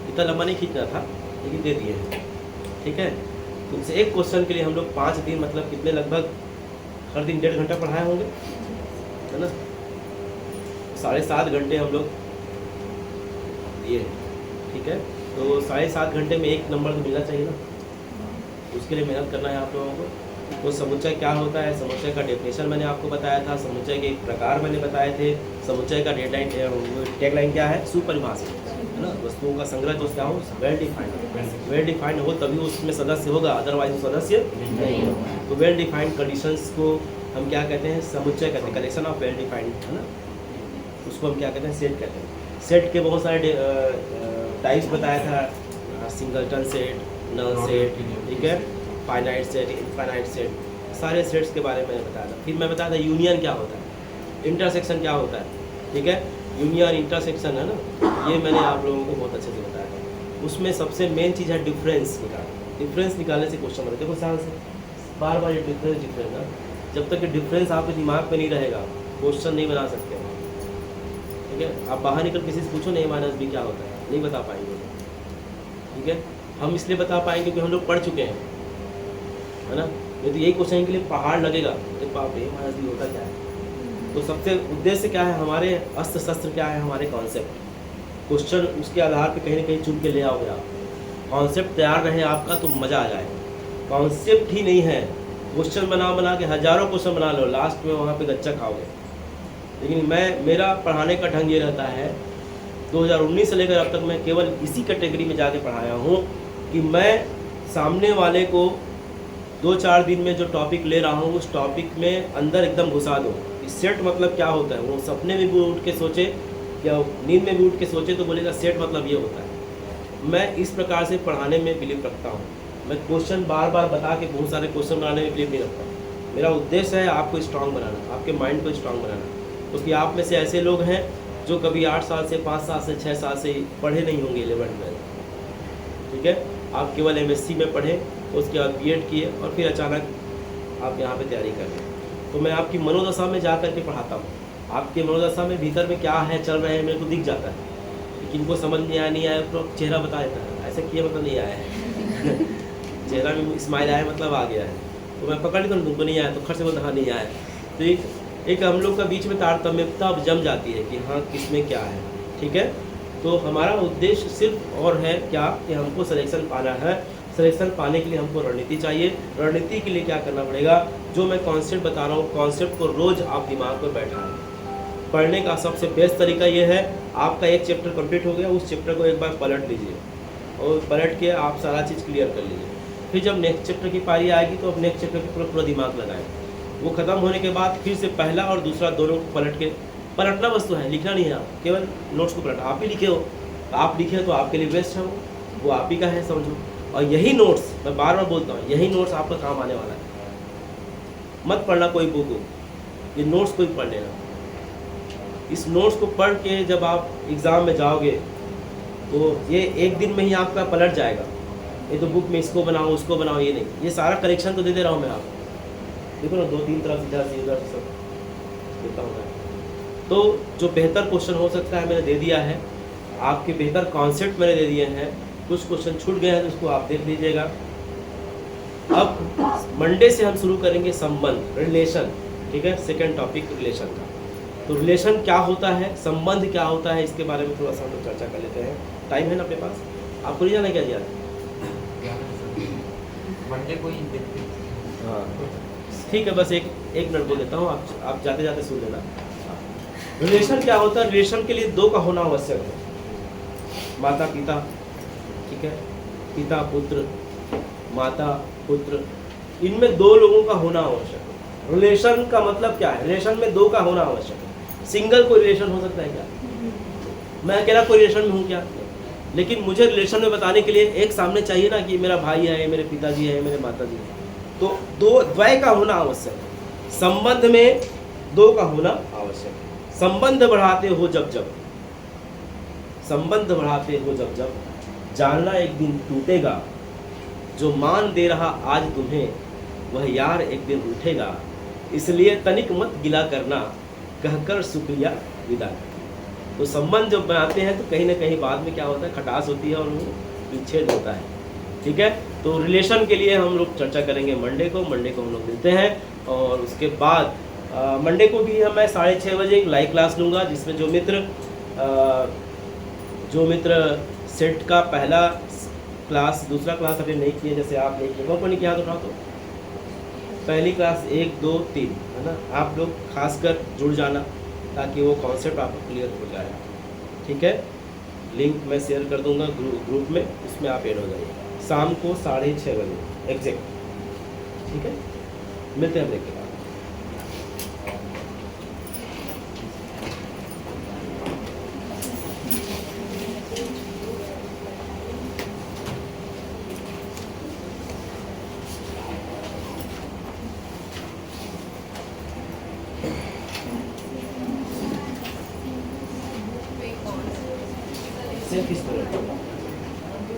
इतना लंबा नहीं खींचना था लेकिन दे दिए हैं, ठीक है। तो उस एक क्वेश्चन के लिए हम लोग 5 दिन, मतलब कितने, लगभग हर दिन 1.5 घंटा पढ़ाए होंगे, है ना। 7.5 घंटे हम लोग दिए हैं, ठीक है। तो 7.5 घंटे में एक नंबर तो मिलना चाहिए ना, उसके लिए मेहनत करना है आप लोगों को। तो समुच्चय क्या होता है, समुच्चय का डेफिनेशन मैंने आपको बताया था, समुच्चय के प्रकार मैंने बताए थे, समुच्चय का टैगलाइन क्या है, सुपरिभाषित, है ना। वस्तुओं का संग्रह जो क्या हो, वेल डिफाइंड हो तभी उसमें सदस्य होगा, अदरवाइज सदस्य नहीं होगा। तो वेल डिफाइंड कंडीशंस को हम क्या कहते हैं, समुच्चय कहते हैं, कलेक्शन ऑफ वेल डिफाइंड, है ना। उसको हम क्या कहते हैं, सेट कहते हैं। सेट के बहुत सारे टाइप्स बताया था, सिंगलटन सेट, नल सेट, ठीक है, फाइनाइट सेट, इनफाइनाइट सेट, सारे सेट्स के बारे में बताया था। फिर मैं बताया था यूनियन क्या होता है, इंटरसेक्शन क्या होता है, ठीक है। यूनियन इंटरसेक्शन है ना, ये मैंने आप लोगों को बहुत अच्छे से बताया था। उसमें सबसे मेन चीज़ है डिफरेंस निकालना। डिफरेंस निकालने से क्वेश्चन बनता है, देखो ध्यान से, बार बार ये डिफरेंस ना, जब तक कि डिफरेंस आपके दिमाग में नहीं रहेगा क्वेश्चन नहीं बना सकते, ठीक है। आप बाहर निकल किसी से पूछो नहीं माइनस बी क्या होता है, नहीं बता पाएंगे, ठीक है। हम इसलिए बता पाएंगे क्योंकि हम लोग पढ़ चुके हैं, है ना। नहीं तो यही क्वेश्चन के लिए पहाड़ लगेगा, तो बाप रे माइनस बी होता क्या है। तो सबसे उद्देश्य क्या है, हमारे अस्त्र शस्त्र क्या है, हमारे कॉन्सेप्ट, क्वेश्चन उसके आधार पे कहीं ना कहीं चुन के ले आओगे आप। कॉन्सेप्ट तैयार रहे आपका तो मज़ा आ जाएगा। कॉन्सेप्ट ही नहीं है, क्वेश्चन बना के हज़ारों क्वेश्चन बना लो, लास्ट में वहाँ पे गच्चा खाओगे। लेकिन मेरा पढ़ाने का ढंग ये रहता है 2019 से लेकर अब तक मैं केवल इसी कैटेगरी में जाके पढ़ाया हूँ कि मैं सामने वाले को 2-4 दिन में जो टॉपिक ले रहा हूँ उस टॉपिक में अंदर एकदम घुसा दूँ। सेट मतलब क्या होता है, वो सपने में भी उठ के सोचे या नींद में भी उठ के सोचे तो बोलेगा सेट मतलब ये होता है। मैं इस प्रकार से पढ़ाने में बिलीव रखता हूँ। मैं क्वेश्चन बार बार बता के बहुत सारे क्वेश्चन बनाने में बिलीव नहीं रखता। मेरा उद्देश्य है आपको स्ट्रांग बनाना, आपके माइंड को स्ट्रांग बनाना, क्योंकि आप में से ऐसे लोग हैं जो कभी 8 साल से 5 साल से 6 साल से पढ़े नहीं होंगे 11th में, ठीक है। आप केवल MSc में पढ़े, उसके बाद B.Ed किए और फिर अचानक आप यहाँ पे तैयारी कर रहे। तो मैं आपकी मनोदशा में जा करके पढ़ाता हूँ। आपके मनोदशा में भीतर में क्या है चल रहे हैं मेरे को दिख जाता है, लेकिन को समझ नहीं आया तो चेहरा बता देता है, ऐसे किए मतलब नहीं आया है चेहरा में स्माइल आया मतलब आ गया है, तो मैं पकड़ लेता हूँ तुमको नहीं आया तो खट से बोलता हाँ नहीं आया। तो एक हम लोग का बीच में तारतम्यता अब जम जाती है कि हाँ किसमें क्या है, ठीक है। तो हमारा उद्देश्य सिर्फ और है क्या कि हमको सिलेक्शन पाना है। सिलेक्शन पाने के लिए हमको रणनीति चाहिए। रणनीति के लिए क्या करना पड़ेगा, जो मैं कॉन्सेप्ट बता रहा हूँ कॉन्सेप्ट को रोज़ आप दिमाग में बैठाएं। पढ़ने का सबसे बेस्ट तरीका ये है, आपका एक चैप्टर कंप्लीट हो गया, उस चैप्टर को एक बार पलट लीजिए और पलट के आप सारा चीज़ क्लियर कर लीजिए। फिर जब नेक्स्ट चैप्टर की पारी आएगी तो अब नेक्स्ट चैप्टर पे पूरा दिमाग लगाएं। वो ख़त्म होने के बाद फिर से पहला और दूसरा दोनों को पलट के, पलटना वस्तु है, लिखना नहीं है, आप केवल नोट्स को पलट, आप ही लिखे हो, आप लिखे तो आपके लिए बेस्ट है, वो आप ही का है समझो। और यही नोट्स, मैं बार बार बोलता हूँ, यही नोट्स आपका काम आने वाला है। मत पढ़ना कोई बुक हो, ये नोट्स को ही पढ़ लेना। इस नोट्स को पढ़ के जब आप एग्ज़ाम में जाओगे तो ये एक दिन में ही आपका पलट जाएगा। ये तो बुक में इसको बनाओ उसको बनाओ, ये नहीं, ये सारा करेक्शन तो दे दे रहा हूँ मैं आपको। देखो ना 2-3 तरफ से इधर से उधर से सब देता हूँ मैं। तो जो बेहतर क्वेश्चन हो सकता है मैंने दे दिया है, आपके बेहतर कॉन्सेप्ट मैंने दे दिए हैं। कुछ क्वेश्चन छूट गए हैं तो उसको आप देख लीजिएगा। अब मंडे से हम शुरू करेंगे संबंध, रिलेशन, ठीक है। सेकंड टॉपिक रिलेशन का। तो रिलेशन क्या होता है, संबंध क्या होता है, इसके बारे में थोड़ा सा हम लोग चर्चा कर लेते हैं। टाइम है ना अपने पास? आपको नहीं जाना क्या यार? मंडे को ही देखते। हाँ ठीक है, बस एक मिनट बोल देता हूँ, आप जाते जाते सुन लेना। रिलेशन क्या होता है? रिलेशन के लिए दो का होना आवश्यक है। माता पिता, ठीक है, पिता पुत्र, माता पुत्र, इनमें दो लोगों का होना आवश्यक है। रिलेशन का मतलब क्या है? रिलेशन में दो का होना आवश्यक है। सिंगल कोई रिलेशन हो सकता है क्या? मैं अकेला कोई रिलेशन में हूँ क्या? लेकिन मुझे रिलेशन में बताने के लिए एक सामने चाहिए ना कि मेरा भाई है, मेरे पिताजी है, मेरे माताजी है। तो दो, द्वय का होना आवश्यक है। संबंध में दो का होना आवश्यक है। संबंध बढ़ाते हो जब जब, संबंध बढ़ाते हो जब जब, जानना एक दिन टूटेगा। जो मान दे रहा आज तुम्हें, वह यार एक दिन उठेगा। इसलिए तनिक मत गिला करना, कहकर शुक्रिया विदा करना। तो संबंध जब बनाते हैं तो कहीं ना कहीं बाद में क्या होता है, खटास होती है और वो विच्छेद होता है, ठीक है। तो रिलेशन के लिए हम लोग चर्चा करेंगे मंडे को हम लोग मिलते हैं। और उसके बाद मंडे को भी मैं 6:30 बजे एक लाइव क्लास लूँगा, जिसमें जो मित्र सेट का पहला क्लास, दूसरा क्लास अभी नहीं किए, जैसे आप नहीं किए, वो नहीं किया तो उठा तो पहली क्लास 1, 2, 3 है ना, आप लोग खासकर जुड़ जाना ताकि वो कॉन्सेप्ट आपको क्लियर हो जाए, ठीक है। लिंक मैं शेयर कर दूंगा ग्रुप में, उसमें आप ऐड हो जाइए शाम को 6:30 बजे एग्जैक्ट, ठीक है। मिलते हैं ब्रेक के बाद।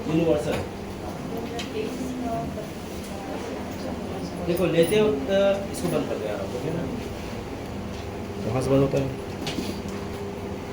यूनिवर्सल देखो, लेते वक्त इसको बंद कर देना, ओके ना? कहाँ से बंद होता है?